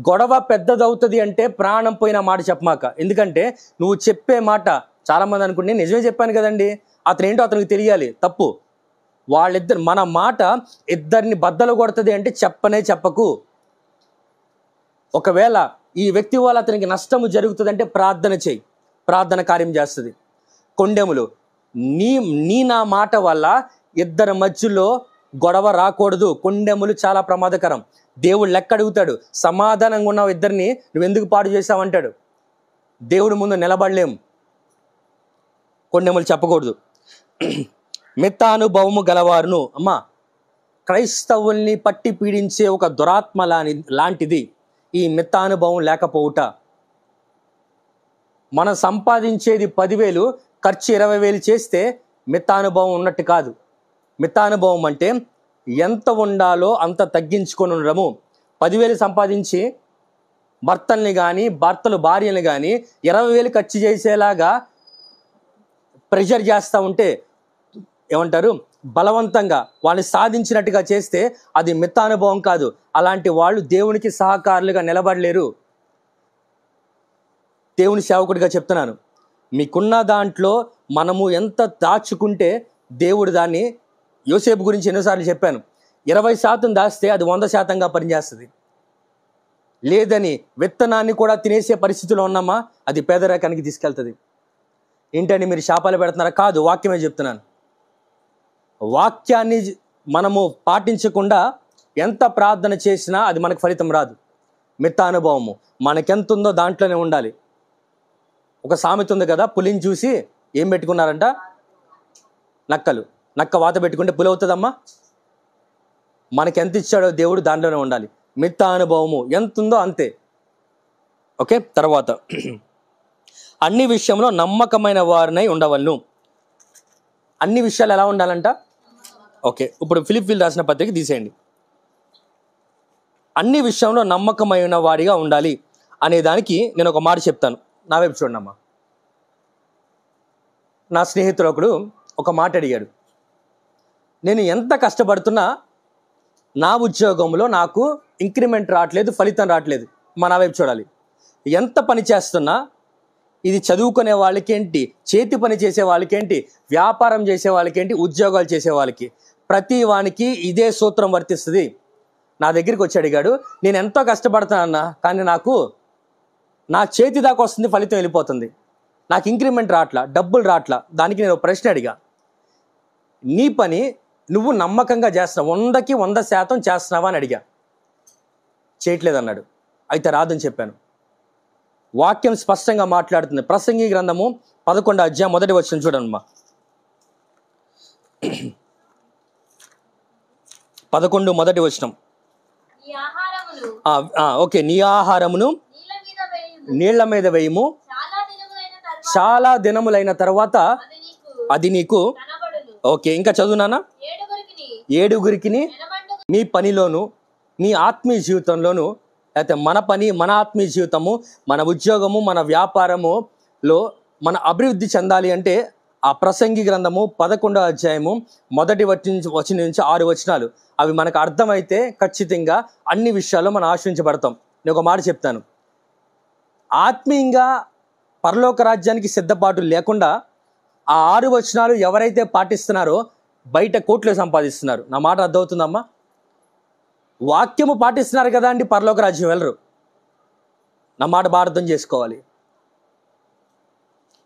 గొడవ పెద్దదవుతుంది అంటే ప్రాణం పోయిన మాట చెప్పమాక. ఎందుకంటే నువ్వు చెప్పే మాట చాలామంది అనుకుంటే నేను నిజమే చెప్పాను కదండి, అతను ఏంటో అతనికి తెలియాలి. తప్పు. వాళ్ళిద్దరు మన మాట ఇద్దరిని బద్దలు కొడుతుంది అంటే చెప్పకు. ఒకవేళ ఈ వ్యక్తి వల్ల అతనికి నష్టము జరుగుతుందంటే ప్రార్థన చేయి, ప్రార్థన కార్యం చేస్తుంది. కొండెములు, నీ నా మాట వల్ల ఇద్దరి మధ్యలో గొడవ రాకూడదు. కొండెములు చాలా ప్రమాదకరం. దేవుడు లెక్క అడుగుతాడు, సమాధానంగా ఉన్నావు ఇద్దరిని నువ్వెందుకు పాడు చేసావంటాడు. దేవుడి ముందు నిలబడలేము. కొండెములు చెప్పకూడదు. మితానుభవము గలవారును, అమ్మా క్రైస్తవుల్ని పట్టి పీడించే ఒక దురాత్మ లాంటిది ఈ మితానుభవం లేకపోవుట. మనం సంపాదించేది 10,000, ఖర్చు 20,000 చేస్తే మితానుభవం ఉన్నట్టు కాదు. మితానుభవం అంటే ఎంత ఉండాలో అంత తగ్గించుకొని ఉండడము. 10,000 సంపాదించి భర్తలు భార్యని కానీ 20,000 ఖర్చు చేసేలాగా ప్రెషర్ చేస్తూ ఉంటే ఏమంటారు, బలవంతంగా వాళ్ళని సాధించినట్టుగా చేస్తే అది మితానుభవం కాదు. అలాంటి వాళ్ళు దేవునికి సహకారులుగా నిలబడలేరు. దేవుని సేవకుడిగా చెప్తున్నాను, మీకున్న దాంట్లో మనము ఎంత దాచుకుంటే దేవుడు దాన్ని, యోసేపు గురించి ఎన్నోసార్లు చెప్పాను, 20% దాస్తే అది 100%గా పనిచేస్తుంది. లేదని విత్తనాన్ని కూడా తినేసే పరిస్థితిలో ఉన్నామా, అది పేదరికానికి తీసుకెళ్తుంది. ఏంటంటే మీరు శాపాలు పెడుతున్నారా? కాదు, వాక్యమే చెప్తున్నాను. వాక్యాన్ని మనము పాటించకుండా ఎంత ప్రార్థన చేసినా అది మనకు ఫలితం రాదు. మితానుభవము మనకెంత ఉందో దాంట్లోనే ఉండాలి. ఒక సామెత ఉంది కదా, పులిని చూసి ఏం పెట్టుకున్నారంట, నక్క వాత పెట్టుకుంటే పులి అవుతుందమ్మా. మనకెంత ఇచ్చాడో దేవుడు దాంట్లోనే ఉండాలి. మితానుభవము ఎంత ఉందో అంతే. ఓకే. తర్వాత అన్ని విషయంలో నమ్మకమైన వారినై ఉండవలను. అన్ని విషయాలు ఎలా ఉండాలంట? ఓకే, ఇప్పుడు ఫిలిప్పీలు రాసిన పత్రిక తీసేయండి. అన్ని విషయంలో నమ్మకమైన వాడిగా ఉండాలి అనే దానికి నేను ఒక మాట చెప్తాను. నా వైపు చూడండి అమ్మా. నా స్నేహితుడు ఒకడు ఒక మాట అడిగాడు, నేను ఎంత కష్టపడుతున్నా నా ఉద్యోగంలో నాకు ఇంక్రిమెంట్ రావట్లేదు, ఫలితం రావట్లేదు. నా వైపు చూడాలి. ఎంత పని చేస్తున్నా, ఇది చదువుకునే వాళ్ళకేంటి, చేతి పని చేసే వాళ్ళకేంటి, వ్యాపారం చేసే వాళ్ళకేంటి, ఉద్యోగాలు చేసే వాళ్ళకి, ప్రతి వానికి ఇదే సూత్రం వర్తిస్తుంది. నా దగ్గరికి వచ్చి అడిగాడు, నేను ఎంతో కష్టపడతానన్నా కానీ నాకు నా చేతి దాకా వస్తుంది, ఫలితం వెళ్ళిపోతుంది, నాకు ఇంక్రిమెంట్ రావట్లా, డబ్బులు రావట్లా. దానికి నేను ప్రశ్న అడిగా, నీ పని నువ్వు నమ్మకంగా చేస్తున్నావు, 100కి 100% చేస్తున్నావా అని అడిగా. చేయట్లేదు అన్నాడు. అయితే రాదని చెప్పాను. వాక్యం స్పష్టంగా మాట్లాడుతుంది. ప్రసంగి గ్రంథము 11వ అధ్యాయం 1వ వచనం చూడమ్మా. 11 1వ వచనం. ఓకే. నీ ఆహారమును నీళ్ల మీద వేయము, చాలా దినములైన తర్వాత అది నీకు. ఓకే, ఇంకా చదువునానా. 7గురికి నీ పనిలోను, నీ ఆత్మీయ జీవితంలోను, అయితే మన పని, మన ఆత్మీయ జీవితము, మన ఉద్యోగము, మన వ్యాపారములో మన అభివృద్ధి చెందాలి అంటే ఆ ప్రసంగి గ్రంథము 11వ అధ్యాయము 1వ వచనం నుంచి 6 వచనాలు అవి మనకు అర్థమైతే ఖచ్చితంగా అన్ని విషయాల్లో మనం ఆశ్రయించబడతాం. నేను ఒక మాట చెప్తాను. ఆత్మీయంగా పరలోక రాజ్యానికి సిద్ధపాటు లేకుండా ఆ 6 వచనాలు ఎవరైతే పాటిస్తున్నారో బయట కోట్లు సంపాదిస్తున్నారు. నా మాట అర్థమవుతుందమ్మా? వాక్యము పాటిస్తున్నారు కదా అండి, పరలోక రాజ్యం వెళ్ళరు. నా మాట బాగా అర్థం చేసుకోవాలి.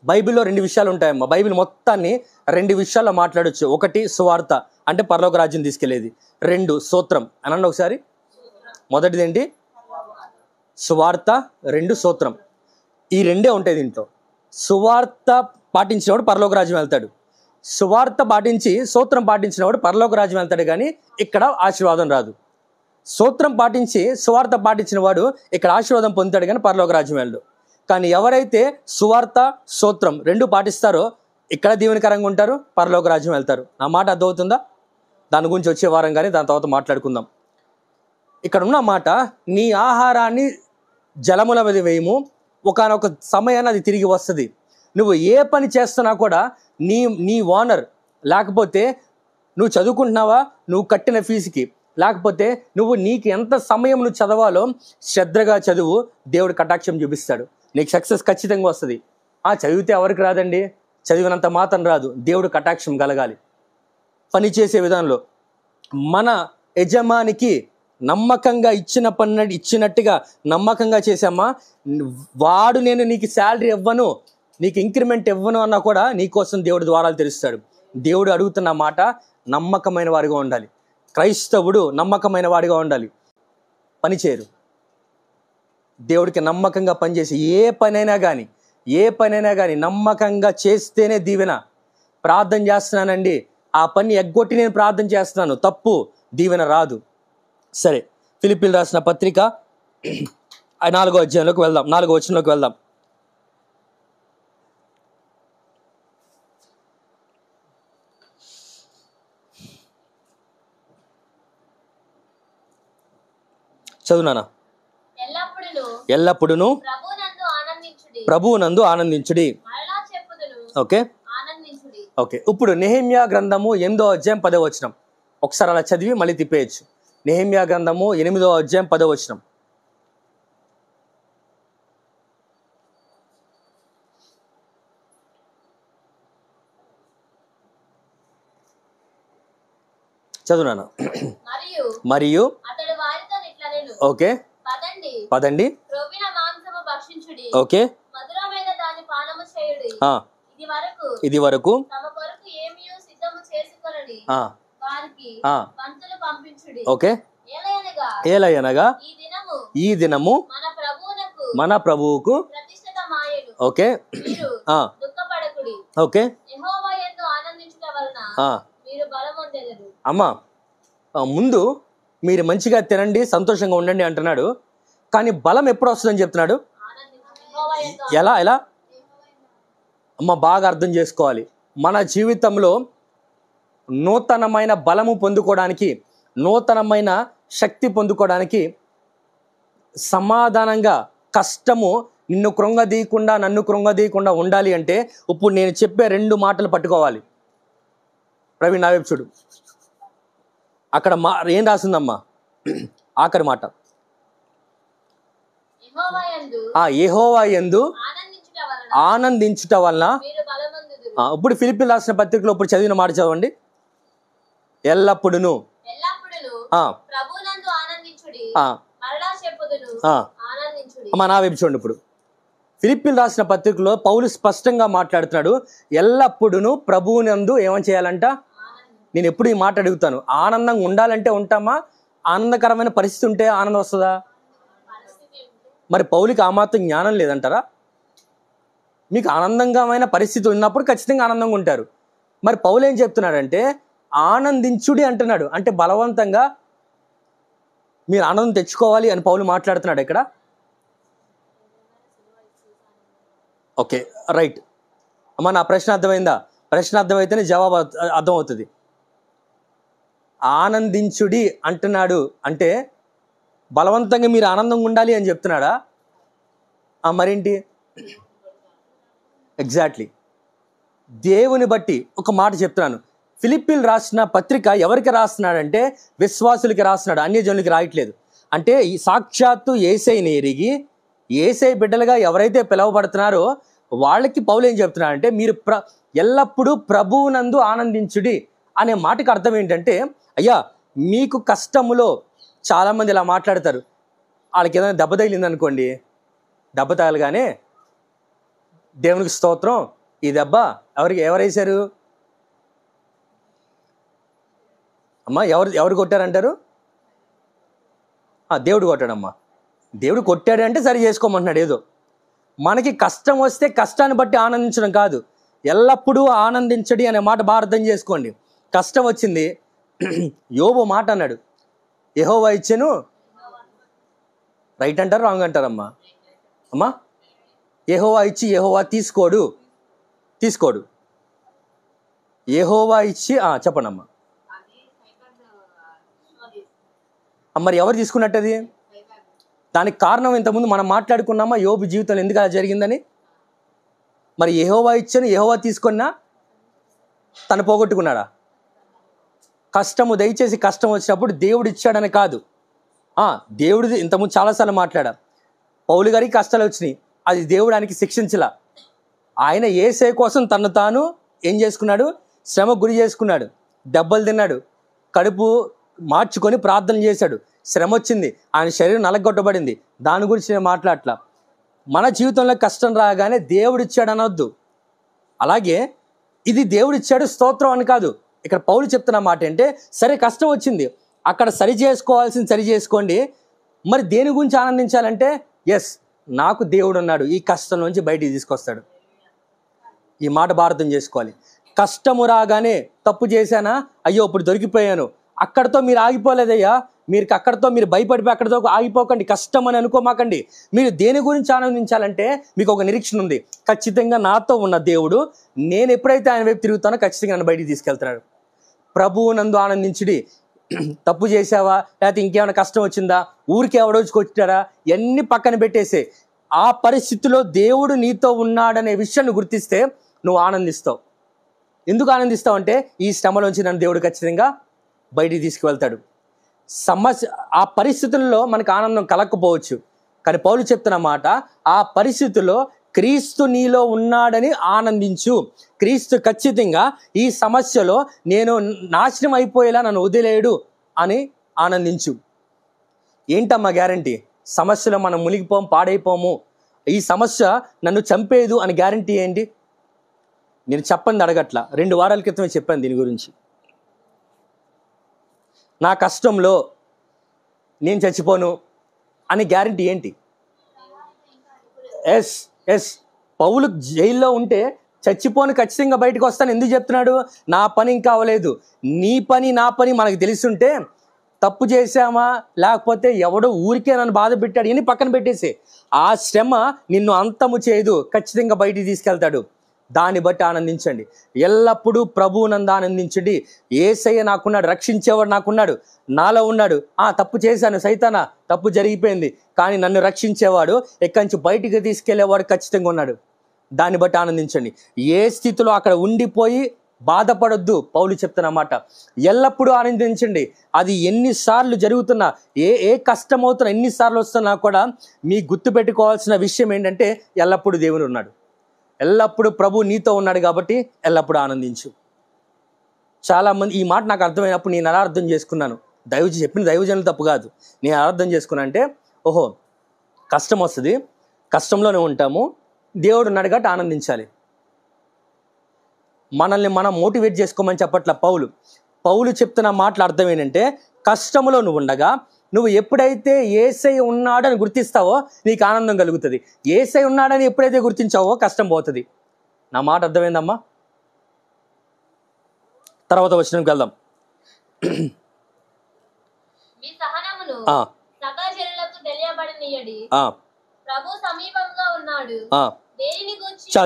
బైబిల్లో 2 విషయాలు ఉంటాయమ్మా. బైబిల్ మొత్తాన్ని 2 విషయాల్లో మాట్లాడొచ్చు. 1 సువార్త అంటే పరలోక రాజ్యం తీసుకెళ్లేది. 2 సూత్రం అనండి ఒకసారి. మొదటిది ఏంటి? సువార్త. 2 సూత్రం. ఈ 2 ఉంటాయి దీంట్లో. సువార్త పాటించినవాడు పరలోక రాజ్యం వెళ్తాడు. సువార్త పాటించి సూత్రం పాటించినవాడు పరలోక రాజ్యం వెళ్తాడు, కానీ ఇక్కడ ఆశీర్వాదం రాదు. సూత్రం పాటించి సువార్త పాటించిన వాడు ఇక్కడ ఆశీర్వాదం పొందుతాడు, కానీ పరలోక రాజ్యం వెళ్ళడు. కానీ ఎవరైతే సువార్త సూత్రం 2 పాటిస్తారో ఇక్కడ దీవెనకరంగా ఉంటారు, పరలోక రాజ్యం వెళ్తారు. నా మాట అర్థమవుతుందా? దాని గురించి వచ్చే వారం కానీ దాని తర్వాత మాట్లాడుకుందాం. ఇక్కడ ఉన్న మాట, నీ ఆహారాన్ని జలముల మీద వేయము, ఒకానొక సమయాన్ని అది తిరిగి వస్తుంది. నువ్వు ఏ పని చేస్తున్నా కూడా నీ ఓనర్, లేకపోతే నువ్వు చదువుకుంటున్నావా, నువ్వు కట్టిన ఫీజుకి, లేకపోతే నీకు ఎంత సమయం నువ్వు చదవాలో శ్రద్ధగా చదువు, దేవుడు కటాక్షం చూపిస్తాడు. నీకు సక్సెస్ ఖచ్చితంగా వస్తుంది. చదివితే ఎవరికి రాదండి, చదివినంత మాత్రం రాదు. దేవుడు కటాక్షం కలగాలి. పని చేసే విధానంలో మన యజమానికి నమ్మకంగా ఇచ్చినట్టుగా నమ్మకంగా చేసామా, వాడు నేను నీకు శాలరీ ఇవ్వను, నీకు ఇంక్రిమెంట్ ఇవ్వను అన్నా కూడా నీకోసం దేవుడు ద్వారాలు తెరుస్తాడు. దేవుడు అడుగుతున్న మాట, నమ్మకమైన వారిగా ఉండాలి. క్రైస్తవుడు నమ్మకమైన వాడిగా ఉండాలి. పని చేయరు, దేవుడికి నమ్మకంగా పనిచేసి ఏ పనైనా కానీ నమ్మకంగా చేస్తేనే దీవెన. ప్రార్థన చేస్తున్నానండి, ఆ పని ఎగ్గొట్టి నేను ప్రార్థన చేస్తున్నాను, తప్పు, దీవెన రాదు. సరే, ఫిలిప్పీలు రాసిన పత్రిక 4వ అధ్యాయంలోకి వెళ్దాం, 4వ వచనంలోకి వెళ్దాం. చదువునానా. ఎల్లప్పుడూ ప్రభువునందు ఆనందించుడి. ఓకే. ఇప్పుడు నెహెమ్యా గ్రంథము 8వ అధ్యాయం 10వ వచనం ఒకసారి అలా చదివి మళ్ళీ తిప్పేయచ్చు. నెహెమ్యా గ్రంథము 8వ అధ్యాయం 10వ వచనం. చదువునానా. మరియు ఓకే, పదండి. ఓకే, ఇది వరకు ఓకే. ఏలయనగా ఈ దినము మన ప్రభువుకు. Okay okay. అమ్మా, ముందు మీరు మంచిగా తినండి, సంతోషంగా ఉండండి అంటున్నాడు, కానీ బలం ఎప్పుడు వస్తుందని చెప్తున్నాడు. ఎలా? అమ్మ, బాగా అర్థం చేసుకోవాలి. మన జీవితంలో నూతనమైన బలము పొందుకోవడానికి, నూతనమైన శక్తి పొందుకోవడానికి, సమాధానంగా కష్టము నిన్ను కృంగదీయకుండా, నన్ను కృంగదీయకుండా ఉండాలి అంటే ఇప్పుడు నేను చెప్పే 2 మాటలు పట్టుకోవాలి. ప్రవీణ్, నా వైపు చూడు. అక్కడ ఏం రాసిందమ్మా? ఆఖరి మాట, యెహోవా యందు ఆనందించుట వలన. ఇప్పుడు ఫిలిప్పీలు రాసిన పత్రికలో ఇప్పుడు చదివిన మాట చదవండి. ఎల్లప్పుడూ నా వైపు చూడండి. ఇప్పుడు ఫిలిప్పీలు రాసిన పత్రికలో పౌలు స్పష్టంగా మాట్లాడుతున్నాడు. ఎల్లప్పుడూ ప్రభువునందు ఏమని చేయాలంట? నేను ఎప్పుడు ఈ మాట అడుగుతాను, ఆనందంగా ఉండాలంటే ఉంటామా? ఆనందకరమైన పరిస్థితి ఉంటే ఆనందం వస్తుందా? మరి పౌలుకి ఆ మాత్రం జ్ఞానం లేదంటారా? మీకు ఆనందకరమైన పరిస్థితి ఉన్నప్పుడు ఖచ్చితంగా ఆనందంగా ఉంటారు. మరి పౌలు ఏం చెప్తున్నాడంటే ఆనందించుడి అంటున్నాడు. అంటే బలవంతంగా మీరు ఆనందం తెచ్చుకోవాలి అని పౌలు మాట్లాడుతున్నాడు ఇక్కడ. ఓకే, రైట్ అమ్మా, నా ప్రశ్న అర్థమైందా? ప్రశ్న అర్థమైతేనే జవాబు అర్థమవుతుంది. ఆనందించుడి అంటున్నాడు అంటే బలవంతంగా మీరు ఆనందంగా ఉండాలి అని చెప్తున్నాడా? మరేంటి? ఎగ్జాక్ట్లీ. దేవుని బట్టి ఒక మాట చెప్తున్నాను. ఫిలిప్పీలు రాసిన పత్రిక ఎవరికి రాస్తున్నాడంటే విశ్వాసులకి రాస్తున్నాడు, అన్యజనులకి రాయట్లేదు. అంటే ఈ సాక్షాత్తు యేసయ్యని ఎరిగి యేసయ్య బిడ్డలుగా ఎవరైతే పిలువబడుతున్నారో వాళ్ళకి పౌలు ఏం చెప్తున్నాడంటే మీరు ఎల్లప్పుడూ ప్రభువునందు ఆనందించుడి అనే మాటకు అర్థం ఏంటంటే, అయ్యా మీకు కష్టములో చాలామంది ఇలా మాట్లాడతారు. వాళ్ళకి ఏదైనా దెబ్బ తగిలింది అనుకోండి, దెబ్బ తగలగానే దేవునికి స్తోత్రం, ఈ దెబ్బ ఎవరేశారు అమ్మా? ఎవరు కొట్టారంటారు? దేవుడు కొట్టాడమ్మా. దేవుడు కొట్టాడంటే సరి చేసుకోమంటున్నాడు ఏదో. మనకి కష్టం వస్తే కష్టాన్ని బట్టి ఆనందించడం కాదు, ఎల్లప్పుడూ ఆనందించడి అనే మాట బాగా అర్థం చేసుకోండి. కష్టం వచ్చింది, యోబు మాట అన్నాడు, యెహోవా ఇచ్చెను. రైట్ అంటారు, రాంగ్ అంటారమ్మా? అమ్మా, యెహోవా ఇచ్చి యెహోవా తీసుకోడు. యెహోవా ఇచ్చి చెప్పండి అమ్మా. మరి ఎవరు తీసుకున్నట్టు అది? దానికి కారణం ఇంతకుముందు మనం మాట్లాడుకున్నామా యోబు జీవితంలో ఎందుకు అలా జరిగిందని. మరి యెహోవా ఇచ్చాను యెహోవా తీసుకున్నా తను పోగొట్టుకున్నాడా? కష్టము దయచేసి కష్టం వచ్చినప్పుడు దేవుడు ఇచ్చాడని కాదు. దేవుడిది ఇంతకుముందు చాలాసార్లు మాట్లాడా. పౌలు గారికి కష్టాలు వచ్చినాయి, అది దేవుడు ఆయనకి శిక్షించలా. ఆయన యేసయ్య కోసం తను తాను ఏం చేసుకున్నాడు? శ్రమ గురి చేసుకున్నాడు, దెబ్బలు తిన్నాడు, కడుపు మార్చుకొని ప్రార్థన చేశాడు. శ్రమ వచ్చింది, ఆయన శరీరం నలగొట్టబడింది. దాని గురించి నేను మాట్లాడట్లా. మన జీవితంలో కష్టం రాగానే దేవుడిచ్చాడు అనొద్దు. అలాగే ఇది దేవుడిచ్చాడు స్తోత్రం అని కాదు. ఇక్కడ పౌలు చెప్తున్న మాట ఏంటంటే, సరే కష్టం వచ్చింది, అక్కడ సరి చేసుకోవాల్సింది సరి చేసుకోండి. మరి దేని గురించి ఆనందించాలంటే, ఎస్ నాకు దేవుడు ఉన్నాడు, ఈ కష్టం నుంచి బయటికి తీసుకొస్తాడు. ఈ మాట భారతం చేసుకోవాలి. కష్టము రాగానే తప్పు చేశానా, అయ్యో ఇప్పుడు దొరికిపోయాను, అక్కడితో మీరు ఆగిపోలేదయ్యా. అక్కడితో మీరు భయపడిపోయి అక్కడితో ఆగిపోకండి, కష్టం అని అనుకోమాకండి. మీరు దేని గురించి ఆనందించాలంటే మీకు ఒక నిరీక్షణ ఉంది, ఖచ్చితంగా నాతో ఉన్న దేవుడు నేను ఎప్పుడైతే ఆయన వైపు తిరుగుతానో ఖచ్చితంగా నన్ను బయటికి తీసుకెళ్తున్నాడు. ప్రభువు నందు ఆనందించుడి. తప్పు చేసావా, లేకపోతే ఇంకేమైనా కష్టం వచ్చిందా, ఊరికి ఎవడోచి కొట్టాడా, ఇవన్నీ పక్కన పెట్టేసే. ఆ పరిస్థితిలో దేవుడు నీతో ఉన్నాడనే విషయాన్ని గుర్తిస్తే నువ్వు ఆనందిస్తావు. ఎందుకు ఆనందిస్తావు అంటే ఈ శ్రమలోంచి నన్ను దేవుడు ఖచ్చితంగా బయటికి తీసుకువెళ్తాడు. ఆ పరిస్థితుల్లో మనకు ఆనందం కలగకపోవచ్చు, కానీ పౌలు చెప్తున్న మాట, ఆ పరిస్థితుల్లో క్రీస్తు నీలో ఉన్నాడని ఆనందించు. క్రీస్తు ఖచ్చితంగా ఈ సమస్యలో నేను నాశనం అయిపోయేలా నన్ను వదిలేయడు అని ఆనందించు. ఏంటమ్మా గ్యారంటీ? సమస్యలో మనం మునిగిపోం, పాడైపోము, ఈ సమస్య నన్ను చంపేదు అని గ్యారంటీ ఏంటి? నేను చెప్పండి అడగట్లా, 2 వారాల క్రితమే చెప్పాను దీని గురించి. నా కష్టంలో నేను చచ్చిపోను అని గ్యారంటీ ఏంటి? ఎస్ పౌలు జైల్లో ఉంటే చచ్చిపోను, ఖచ్చితంగా బయటకు వస్తాను ఎందుకు చెప్తున్నాడు? నా పని ఇంకా అవ్వలేదు. నీ పని నా పని మనకు తెలుసుంటే తప్పు చేశామా, లేకపోతే ఎవడో ఊరికే నన్ను బాధ పెట్టాడు అని పక్కన పెట్టేసి, ఆ శ్రమ నిన్ను అంతము చేయదు, ఖచ్చితంగా బయటికి తీసుకెళ్తాడు. దాన్ని బట్టి ఆనందించండి. ఎల్లప్పుడూ ప్రభువునందు ఆనందించండి. యేసయ్య నాకున్నాడు, రక్షించేవాడు నాకున్నాడు, నాలో ఉన్నాడు. తప్పు చేశాను సైతానా, తప్పు జరిగిపోయింది, కానీ నన్ను రక్షించేవాడు, ఎక్కడి నుంచి బయటికి తీసుకెళ్లేవాడు ఖచ్చితంగా ఉన్నాడు. దాన్ని బట్టి ఆనందించండి. ఏ స్థితిలో అక్కడ ఉండిపోయి బాధపడొద్దు. పౌలు చెప్తున్నమాట, ఎల్లప్పుడూ ఆనందించండి. అది ఎన్నిసార్లు జరుగుతున్నా, ఏ కష్టం అవుతున్నా, ఎన్నిసార్లు వస్తున్నా కూడా మీ గుర్తుపెట్టుకోవాల్సిన విషయం ఏంటంటే ఎల్లప్పుడూ దేవుడు ఉన్నాడు, ఎల్లప్పుడూ ప్రభు నీతో ఉన్నాడు, కాబట్టి ఎల్లప్పుడూ ఆనందించు. చాలామంది ఈ మాట నాకు అర్థమైనప్పుడు నేను ఎలా అర్థం చేసుకున్నాను, చెప్పిన దైవజనులు తప్పు కాదు, నేను ఎలా అర్థం చేసుకున్నా అంటే, ఓహో కష్టం వస్తుంది, కష్టంలోనే ఉంటాము, దేవుడు ఉన్నాడు కాబట్టి ఆనందించాలి. మనల్ని మనం మోటివేట్ చేసుకోమని చెప్పట్ల పౌలు. పౌలు చెప్తున్న మాటల అర్థం ఏంటంటే, కష్టములో నువ్వు ఉండగా నువ్వు ఎప్పుడైతే యేసయ్య ఉన్నాడని గుర్తిస్తావో నీకు ఆనందం కలుగుతుంది. యేసయ్య ఉన్నాడని ఎప్పుడైతే గుర్తించావో కష్టం పోతుంది. నా మాట అర్థమైందమ్మా? తర్వాత వచనంకి వెళ్దాం.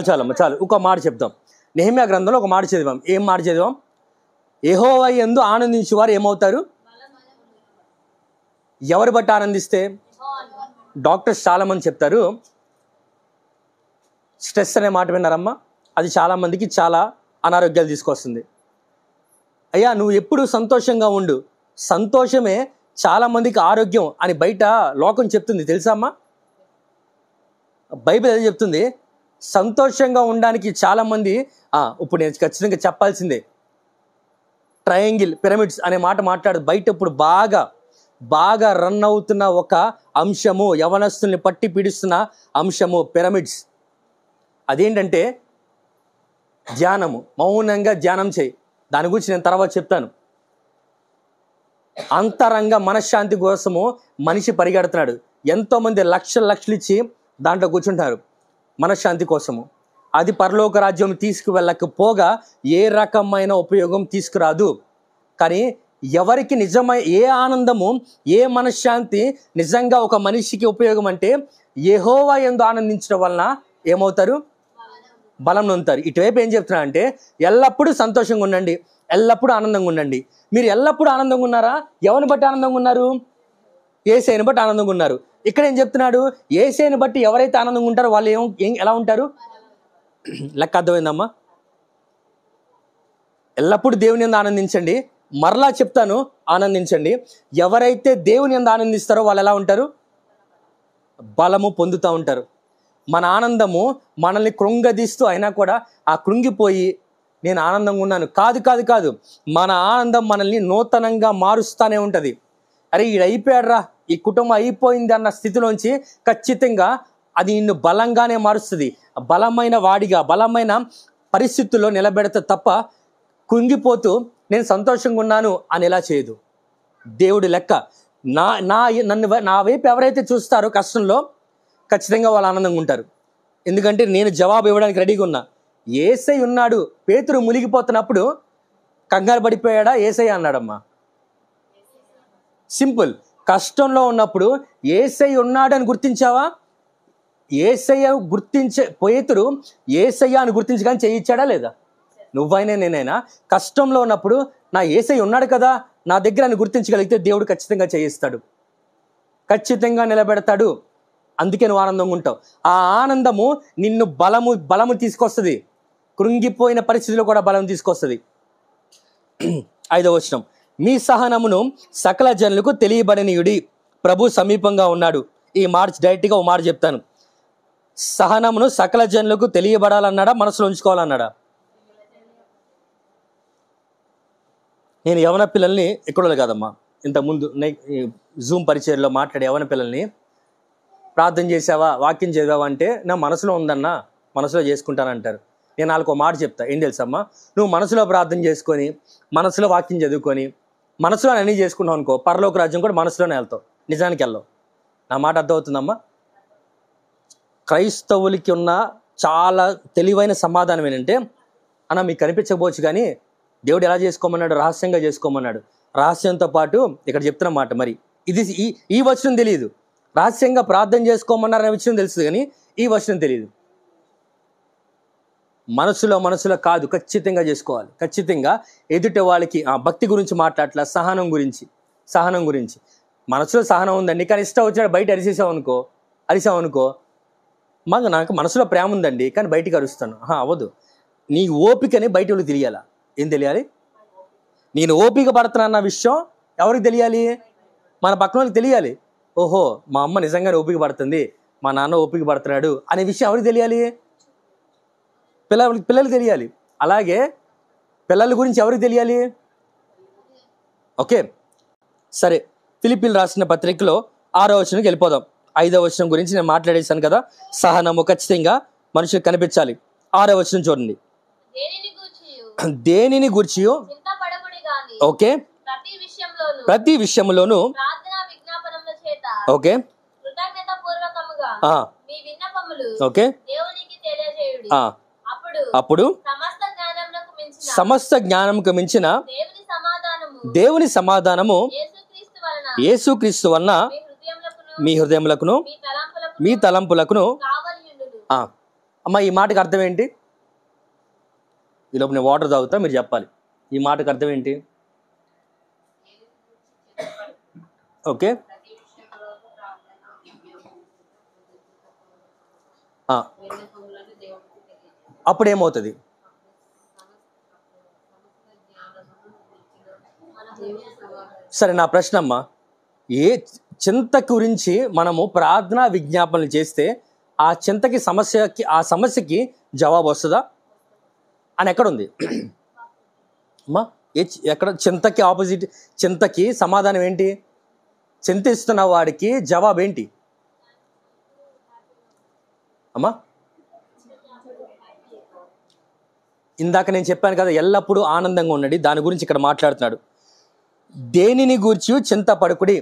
చాలమ్మా, చాలు. ఒక మాట చెప్తాం. నెహెమ్యా గ్రంథంలో ఒక మాట చదివాం. ఏం మాట చదివాం? యెహోవా యందు ఆనందించేవారు ఏమవుతారు? ఎవరు బట్టి ఆనందిస్తే? డాక్టర్స్ చాలా మంది చెప్తారు, స్ట్రెస్ అనే మాట విన్నారమ్మా, అది చాలా మందికి చాలా అనారోగ్యాలు తీసుకొస్తుంది. అయ్యా నువ్వు ఎప్పుడు సంతోషంగా ఉండు, సంతోషమే చాలా మందికి ఆరోగ్యం అని బయట లోకం చెప్తుంది, తెలుసా అమ్మా? బైబిల్ ఏదో చెప్తుంది, సంతోషంగా ఉండడానికి చాలా మంది ఇప్పుడు నేను ఖచ్చితంగా చెప్పాల్సిందే, ట్రయాంగిల్ పిరమిడ్స్ అనే మాట మాట్లాడు. బయట ఇప్పుడు బాగా రన్ అవుతున్న ఒక అంశము, యవనస్తుల్ని పట్టి పీడిస్తున్న అంశము పిరమిడ్స్. అదేంటంటే ధ్యానము. మౌనంగా ధ్యానం చేయి. దాని గురించి నేను తర్వాత చెప్తాను. అంతరంగ మనశ్శాంతి కోసము మనిషి పరిగెడుతున్నాడు. ఎంతోమంది లక్షలు ఇచ్చి దాంట్లో కూర్చుంటారు మనశ్శాంతి కోసము. అది పరలోక రాజ్యం తీసుకువెళ్ళకపోగా ఏ రకమైన ఉపయోగం తీసుకురాదు. కానీ ఎవరికి ఏ ఆనందము, ఏ మనశ్శాంతి నిజంగా ఒక మనిషికి ఉపయోగం అంటే, యెహోవా యందు ఆనందించడం వలన ఏమవుతారు? బలం పొందుతారు. ఇటువైపు ఏం చెప్తున్నా అంటే, ఎల్లప్పుడూ సంతోషంగా ఉండండి, ఎల్లప్పుడూ ఆనందంగా ఉండండి. మీరు ఎల్లప్పుడూ ఆనందంగా ఉన్నారా? ఎవరిని బట్టి ఆనందంగా ఉన్నారు? యేసయ్యని బట్టి ఆనందంగా ఉన్నారు. ఇక్కడ ఏం చెప్తున్నాడు? యేసయ్యని బట్టి ఎవరైతే ఆనందంగా ఉంటారో వాళ్ళు ఎలా ఉంటారు? లెక్క అర్థమైందమ్మా? ఎల్లప్పుడూ దేవుని యందు ఆనందించండి. మరలా చెప్తాను, ఆనందించండి. ఎవరైతే దేవుని యందు ఆనందిస్తారో వాళ్ళు ఎలా ఉంటారు? బలము పొందుతూ ఉంటారు. మన ఆనందము మనల్ని కృంగదీస్తూ అయినా కూడా ఆ కృంగిపోయి నేను ఆనందంగా ఉన్నాను కాదు. మన ఆనందం మనల్ని నూతనంగా మారుస్తూనే ఉంటుంది. అరే ఈడు అయిపోయాడ్రా, ఈ కుటుంబం అయిపోయింది అన్న స్థితిలోంచి ఖచ్చితంగా అది నిన్ను బలంగానే మారుస్తుంది. బలమైన వాడిగా, బలమైన పరిస్థితుల్లో నిలబెడతా తప్ప కుంగిపోతూ నేను సంతోషంగా ఉన్నాను అని ఎలా చేయదు. దేవుడి లెక్క. నా వైపు ఎవరైతే చూస్తారో కష్టంలో ఖచ్చితంగా వాళ్ళు ఆనందంగా ఉంటారు. ఎందుకంటే నేను జవాబు ఇవ్వడానికి రెడీగా ఉన్నా. యేసయ్య ఉన్నాడు. పేతురు మునిగిపోతున్నప్పుడు కంగారు పడిపోయాడా? యేసయ్య అన్నాడమ్మా. సింపుల్. కష్టంలో ఉన్నప్పుడు యేసయ్య ఉన్నాడు అని గుర్తించావా? యేసయ్య పేతురు యేసయ్య అని గుర్తించగానే చేయించాడా లేదా? నువ్వైనా నేనైనా కష్టంలో ఉన్నప్పుడు నా యేసయ్య ఉన్నాడు కదా నా దగ్గర అని గుర్తించగలిగితే దేవుడు ఖచ్చితంగా చేయిస్తాడు, ఖచ్చితంగా నిలబెడతాడు. అందుకే నువ్వు ఆనందంగా ఉంటావు. ఆ ఆనందము నిన్ను బలము తీసుకొస్తుంది. కృంగిపోయిన పరిస్థితిలో కూడా బలం తీసుకొస్తుంది. 5వ వచనం, మీ సహనమును సకల జనులకు తెలియబడనీయుడి, ప్రభు సమీపంగా ఉన్నాడు. ఈ మాట డైరెక్ట్గా ఒక మాట చెప్తాను. సహనమును సకల జనులకు తెలియబడాలన్నాడా, మనసులో ఉంచుకోవాలన్నాడా? నేను యవన పిల్లల్ని ఎక్కడో కాదమ్మా, ఇంతకుముందు జూమ్ పరిచయంలో మాట్లాడే యవన పిల్లల్ని ప్రార్థన చేసావా, వాక్యం చదివావా అంటే నా మనసులో ఉందన్నా, మనసులో చేసుకుంటానంటారు. నేను వాళ్ళకు మాట చెప్తా, ఏం తెలుసమ్మా, నువ్వు మనసులో ప్రార్థన చేసుకొని మనసులో వాక్యం చదువుకొని మనసులో అన్నీ చేసుకున్నావు అనుకో, పరలోక రాజ్యం కూడా మనసులోనే వెళ్తావు, నిజానికి వెళ్ళవు. నా మాట అర్థమవుతుందమ్మా? క్రైస్తవులకి ఉన్న చాలా తెలివైన సమాధానం ఏంటంటే, అన్న మీకు కనిపించకపోవచ్చు కానీ దేవుడు ఎలా చేసుకోమన్నాడు? రహస్యంగా చేసుకోమన్నాడు. రహస్యంతో పాటు ఇక్కడ చెప్తున్న మాట, మరి ఇది ఈ వచనం తెలియదు. రహస్యంగా ప్రార్థన చేసుకోమన్నారనే విషయం తెలుసు కానీ ఈ వచనం తెలియదు. మనసులో కాదు, ఖచ్చితంగా చేసుకోవాలి. ఖచ్చితంగా ఎదుటి వాళ్ళకి భక్తి గురించి మాట్లాడట్లా, సహనం గురించి. మనసులో సహనం ఉందండి, కానీ ఇష్టం వచ్చినట్టు బయట అరిసామనుకో నాకు మనసులో ప్రేమ ఉందండి కానీ బయటికి అరుస్తాను, అవ్వదు. నీ ఓపికని బయట వాళ్ళకి తెలియాలా? ఏం తెలియాలి? నేను ఓపిక పడుతున్నా అన్న విషయం ఎవరికి తెలియాలి? మన పక్కన వాళ్ళకి తెలియాలి. ఓహో మా అమ్మ నిజంగానే ఓపిక పడుతుంది, మా నాన్న ఓపిక పడుతున్నాడు అనే విషయం ఎవరికి తెలియాలి? పిల్లలు తెలియాలి. అలాగే పిల్లల గురించి ఎవరికి తెలియాలి? ఓకే సరే, ఫిలిప్పీలు రాసిన పత్రికలో 6వ వచనంకి వెళ్ళిపోదాం. 5వ వచనం గురించి నేను మాట్లాడేశాను కదా, సహనము ఖచ్చితంగా మనుషులకు కనిపించాలి. 6వ వచనం చూడండి. దేనిని గూర్చి ఓకే, ప్రతి విషయంలోను ఓకే ఓకే అప్పుడు సమస్త జ్ఞానముకు మించిన దేవుని సమాధానము యేసుక్రీస్తు వలన మీ హృదయములకును మీ తలంపులకును. అమ్మ, ఈ మాటకు అర్థం ఏంటి? ఈలోపు నేను వాటర్ తాగుతా, మీరు చెప్పాలి ఈ మాటకు అర్థం ఏంటి. ఓకే, అప్పుడేమవుతుంది? సరే, నా ప్రశ్న అమ్మా, ఏ చింత గురించి మనము ప్రార్థనా విజ్ఞాపనలు చేస్తే ఆ చింతకి ఆ సమస్యకి జవాబు వస్తుందా అని ఎక్కడుంది అమ్మా? ఎక్కడ చింతకి ఆపోజిట్, చింతకి సమాధానం ఏంటి? చింతిస్తున్న వాడికి జవాబు ఏంటి అమ్మా? ఇందాక నేను చెప్పాను కదా, ఎల్లప్పుడూ ఆనందంగా ఉండండి, దాని గురించి ఇక్కడ మాట్లాడుతున్నాడు. దేనిని గూర్చి చింతపడకుడి.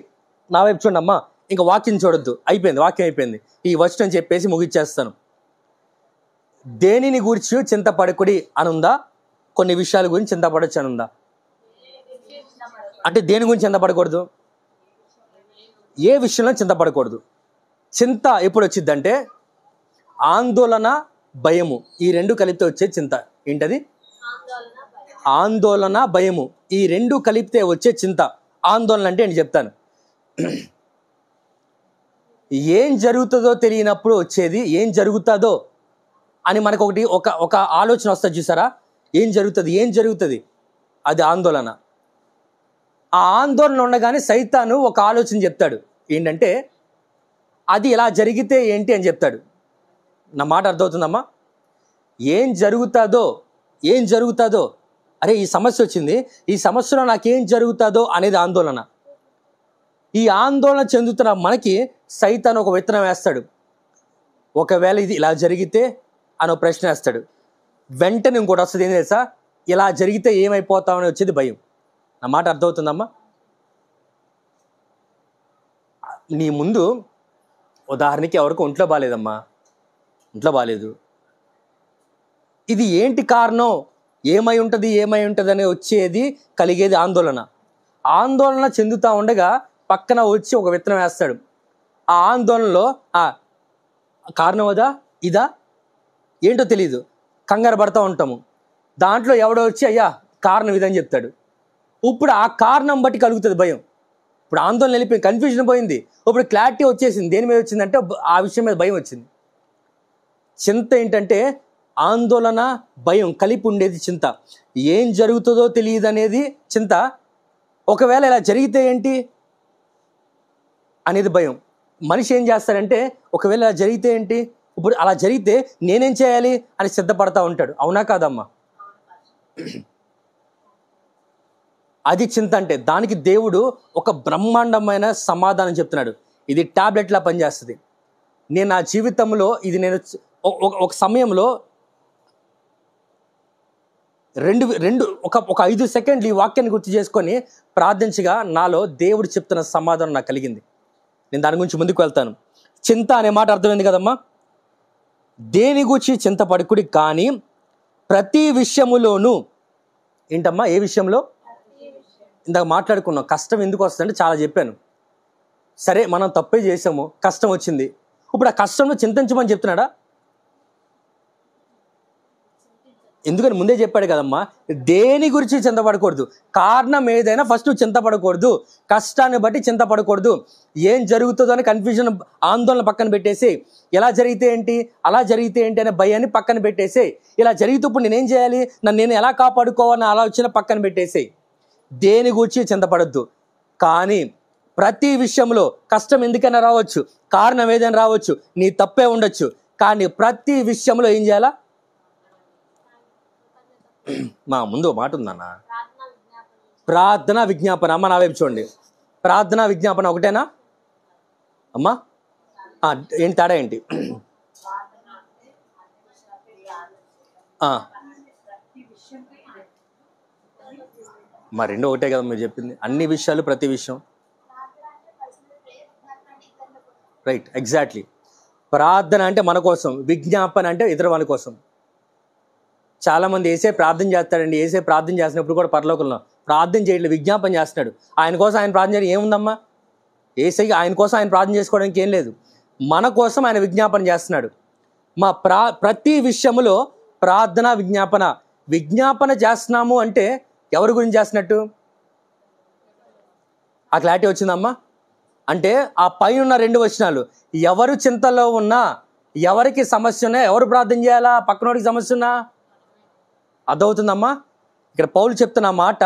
నా వైపు చూడండి అమ్మా, ఇంకా వాక్యం చూడొద్దు, అయిపోయింది, వాక్యం అయిపోయింది. ఈ వచనం చెప్పేసి ముగిచ్చేస్తాను. దేనిని గూర్చి చింతపడకుడి అనుందా? కొన్ని విషయాల గురించి చింతపడచ్చు అనుందా? అంటే దేని గురించి చింతపడకూడదు? ఏ విషయంలో చింతపడకూడదు? చింత ఎప్పుడు వచ్చిందంటే ఆందోళన, భయము, ఈ రెండు కలిపితే వచ్చే చింత. ఏంటది? ఆందోళన, భయము, ఈ రెండు కలిపితే వచ్చే చింత. ఆందోళన అంటే ఏంటి చెప్తాను. ఏం జరుగుతుందో తెలియనప్పుడు వచ్చేది, ఏం జరుగుతుందో అని మనకు ఒక ఆలోచన వస్తుంది చూసారా? ఏం జరుగుతుంది, అది ఆందోళన. ఆ ఆందోళన ఉండగానే సైతాను ఒక ఆలోచన చెప్తాడు. ఏంటంటే అది ఇలా జరిగితే ఏంటి అని చెప్తాడు. నా మాట అర్థమవుతుందమ్మా? ఏం జరుగుతుందో, అరే ఈ సమస్య వచ్చింది, ఈ సమస్యలో నాకేం జరుగుతుందో అనేది ఆందోళన. ఈ ఆందోళన చెందుతున్న మనకి సైతాను ఒక విత్తనం వేస్తాడు. ఒకవేళ ఇది ఇలా జరిగితే అని ఒక ప్రశ్న వేస్తాడు. వెంటనే ఇంకోటి వస్తుంది, ఏం తెలుసా? ఇలా జరిగితే ఏమైపోతామని వచ్చేది భయం. నా మాట అర్థమవుతుందమ్మా? నీ ముందు ఉదాహరణకి ఎవరికి ఒంట్లో బాగాలేదమ్మా, ఒంట్లో బాగాలేదు, ఇది ఏంటి కారణం, ఏమై ఉంటుంది అని వచ్చేది, కలిగేది ఆందోళన. ఆందోళన చెందుతూ ఉండగా పక్కన వచ్చి ఒక విత్తనం వేస్తాడు. ఆ ఆందోళనలో కారణం అదా ఇదా ఏంటో తెలీదు, కంగారు పడుతూ ఉంటాము. దాంట్లో ఎవడో వచ్చి అయ్యా కారణం ఇదని చెప్తాడు. ఇప్పుడు ఆ కారణం బట్టి కలుగుతుంది భయం. ఇప్పుడు ఆందోళన వెళ్ళిపోయింది, కన్ఫ్యూజన్ పోయింది, ఇప్పుడు క్లారిటీ వచ్చేసింది. దేని మీద వచ్చిందంటే ఆ విషయం మీద భయం వచ్చింది. చింత ఏంటంటే ఆందోళన, భయం కలిపి ఉండేది చింత. ఏం జరుగుతుందో తెలియదు అనేది చింత. ఒకవేళ ఇలా జరిగితే ఏంటి అనేది భయం. మనిషి ఏం చేస్తాడంటే ఒకవేళ ఇలా జరిగితే ఏంటి, ఇప్పుడు అలా జరిగితే నేనేం చేయాలి అని సిద్ధపడతా ఉంటాడు. అవునా కాదమ్మా? అది చింత అంటే. దానికి దేవుడు ఒక బ్రహ్మాండమైన సమాధానం చెప్తున్నాడు. ఇది టాబ్లెట్లా పనిచేస్తుంది. నేను నా జీవితంలో ఇది నేను ఒక సమయంలో ఒక 5 సెకండ్లు ఈ వాక్యాన్ని గుర్తు చేసుకొని ప్రార్థించగా నాలో దేవుడు చెప్తున్న సమాధానం నాకు కలిగింది. నేను దాని గురించి ముందుకు వెళ్తాను. చింత అనే మాట అర్థమైంది కదమ్మా? దేని గురించి చింతపడకుడి, కానీ ప్రతి విషయములోనూ. ఏంటమ్మా? ఏ విషయంలో? ఇందాక మాట్లాడుకున్నాం. కష్టం ఎందుకు వస్తుందంటే చాలా చెప్పాను. సరే, మనం తప్పే చేసాము, కష్టం వచ్చింది. ఇప్పుడు ఆ కష్టంలో చింతించమని చెప్తున్నాడా? ఎందుకని ముందే చెప్పాడు కదమ్మా, దేని గురించి చింతపడకూడదు. కారణం ఏదైనా ఫస్ట్ చింతపడకూడదు. కష్టాన్ని బట్టి చింతపడకూడదు. ఏం జరుగుతుందో అని కన్ఫ్యూజన్, ఆందోళన పక్కన పెట్టేసి, ఎలా జరిగితే ఏంటి, అలా జరిగితే ఏంటి అనే భయాన్ని పక్కన పెట్టేసి, ఇలా జరిగితే ఇప్పుడు నేనేం చేయాలి, నన్ను నేను ఎలా కాపాడుకోవాలని ఆలోచన పక్కన పెట్టేసి, దేని గురించి చింతపడద్దు. కానీ ప్రతి విషయంలో కష్టం ఎందుకైనా రావచ్చు, కారణం ఏదైనా రావచ్చు, నీ తప్పే ఉండొచ్చు, కానీ ప్రతి విషయంలో ఏం చేయాలా? మా ముందు మాట ఉందన్న, ప్రార్థన విజ్ఞాపన. అమ్మ నా వైపు చూడండి. ప్రార్థన విజ్ఞాపన ఒకటేనా అమ్మా? ఏంటి తేడా ఏంటి? మా రెండు ఒకటే కదా మీరు చెప్పింది, అన్ని విషయాలు ప్రతి విషయం. Right, exactly. ప్రార్థన అంటే మన కోసం, విజ్ఞాపన అంటే ఇతర వాళ్ళ కోసం. చాలామంది ఏసే ప్రార్థన చేస్తాడండి, ఏసే ప్రార్థన చేసినప్పుడు కూడా పరలోకంలో ప్రార్థన చేయట్లేదు, విజ్ఞాపన చేస్తున్నాడు. ఆయన కోసం ఆయన ప్రార్థన చేయడం ఏముందమ్మా? ఏసై ఆయన కోసం ఆయన ప్రార్థన చేసుకోవడానికి ఏం లేదు, మన కోసం ఆయన విజ్ఞాపన చేస్తున్నాడు. మా ప్రతి విషయంలో ప్రార్థన విజ్ఞాపన చేస్తున్నాము అంటే ఎవరి గురించి చేస్తున్నట్టు? ఆ క్లారిటీ వచ్చిందమ్మా? అంటే ఆ పైన 2 వచనాలు, ఎవరు చింతలో ఉన్నా, ఎవరికి సమస్య ఉన్నా ఎవరు ప్రార్థన చేయాలా? పక్కనోడికి సమస్య ఉన్నా. అర్థమవుతుందమ్మా? ఇక్కడ పౌలు చెప్తున్న మాట,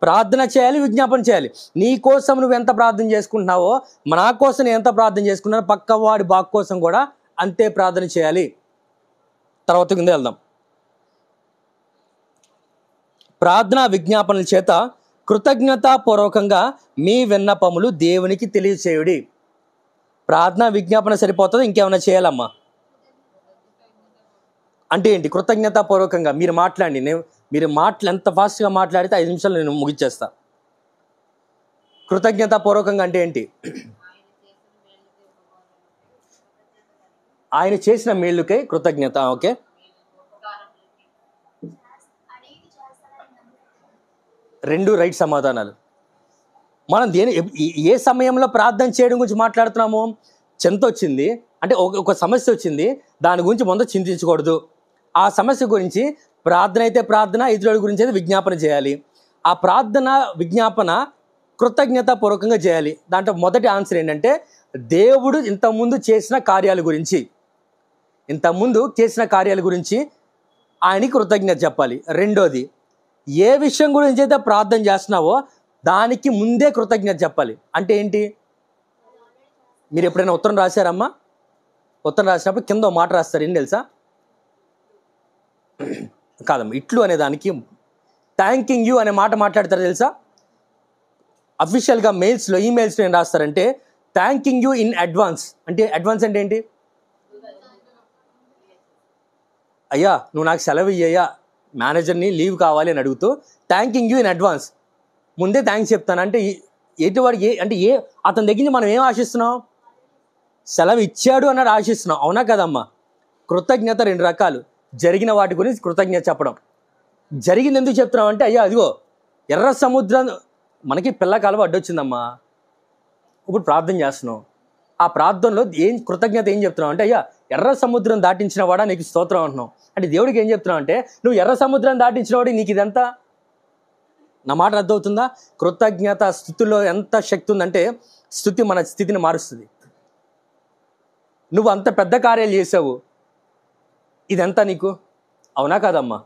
ప్రార్థన చేయాలి, విజ్ఞాపన చేయాలి. నీ కోసం నువ్వు ఎంత ప్రార్థన చేసుకుంటున్నావో, నా కోసం నేను ఎంత ప్రార్థన చేసుకున్నానో, పక్కవాడి బాగు కోసం కూడా అంతే ప్రార్థన చేయాలి. తర్వాత కింద వెళ్దాం. ప్రార్థనా విజ్ఞాపనల చేత కృతజ్ఞతాపూర్వకంగా మీ విన్నపములు దేవునికి తెలియచేయుడి. ప్రార్థనా విజ్ఞాపన సరిపోతుంది, ఇంకేమైనా చేయాలమ్మా? అంటే ఏంటి? కృతజ్ఞతాపూర్వకంగా మీరు మాట్లాడండి. మీరు ఎంత ఫాస్ట్గా మాట్లాడితే 5 నిమిషాలు నేను ముగిచ్చేస్తా. కృతజ్ఞతాపూర్వకంగా అంటే ఏంటి? ఆయన చేసిన మేలుకై కృతజ్ఞత. ఓకే, రెండు రైట్ సమాధానాలు. మనం ఏ సమయంలో ప్రార్థన చేయడం గురించి మాట్లాడుతున్నాము? చింత వచ్చింది అంటే, ఒక సమస్య వచ్చింది, దాని గురించి ముందు చింతించకూడదు. ఆ సమస్య గురించి ప్రార్థన అయితే ప్రార్థన, ఇతరుల గురించి అయితే విజ్ఞాపన చేయాలి. ఆ ప్రార్థన విజ్ఞాపన కృతజ్ఞతాపూర్వకంగా చేయాలి. దాంట్లో మొదటి ఆన్సర్ ఏంటంటే, దేవుడు ఇంతకుముందు చేసిన కార్యాల గురించి ఆయనకి కృతజ్ఞత చెప్పాలి. రెండోది, ఏ విషయం గురించి అయితే ప్రార్థన చేస్తున్నావో దానికి ముందే కృతజ్ఞత చెప్పాలి. అంటే ఏంటి? మీరు ఎప్పుడైనా ఉత్తరం రాశారమ్మా? ఉత్తరం రాసినప్పుడు కింద మాట రాస్తారు, ఏం తెలుసా? కాదమ్మా, ఇట్లు అనే దానికి థ్యాంకింగ్ యూ అనే మాట మాట్లాడతారు తెలుసా? అఫీషియల్గా ఈమెయిల్స్లో ఏం రాస్తారంటే, థ్యాంకింగ్ యూ ఇన్ అడ్వాన్స్. అంటే అడ్వాన్స్ అంటే ఏంటి? అయ్యా నువ్వు నాకు సెలవు ఇయ్యా, మేనేజర్ని లీవ్ కావాలి అని అడుగుతూ థ్యాంకింగ్ యూ ఇన్ అడ్వాన్స్, ముందే థ్యాంక్స్ చెప్తాను. అంటే ఎటువాడికి అతని దగ్గర నుంచి మనం ఏం ఆశిస్తున్నాం? సెలవు ఇచ్చాడు అన్నాడు ఆశిస్తున్నాం. అవునా కదమ్మా? కృతజ్ఞత 2 రకాలు. జరిగిన వాటి గురించి కృతజ్ఞత చెప్పడం. జరిగింది ఎందుకు చెప్తున్నాం అంటే, అయ్యా అదిగో ఎర్ర సముద్రం, మనకి పిల్లకాలం అడ్డొచ్చిందమ్మా, ఇప్పుడు ప్రార్థన చేస్తున్నాం. ఆ ప్రార్థనలో కృతజ్ఞత ఏం చెప్తున్నావు అంటే, అయ్యా ఎర్ర సముద్రం దాటించిన వాడా నీకు స్తోత్రం అంటున్నావు. అంటే దేవుడికి ఏం చెప్తున్నావు అంటే, నువ్వు ఎర్ర సముద్రం దాటించిన వాడి నీకు ఇదంతా. నా మాట అర్థమవుతుందా? కృతజ్ఞత స్థుతిలో ఎంత శక్తి ఉందంటే, స్థుతి మన స్థితిని మారుస్తుంది. నువ్వు అంత పెద్ద కార్యాలు చేసావు, ఇదంతా నీకు. అవునా కాదమ్మా?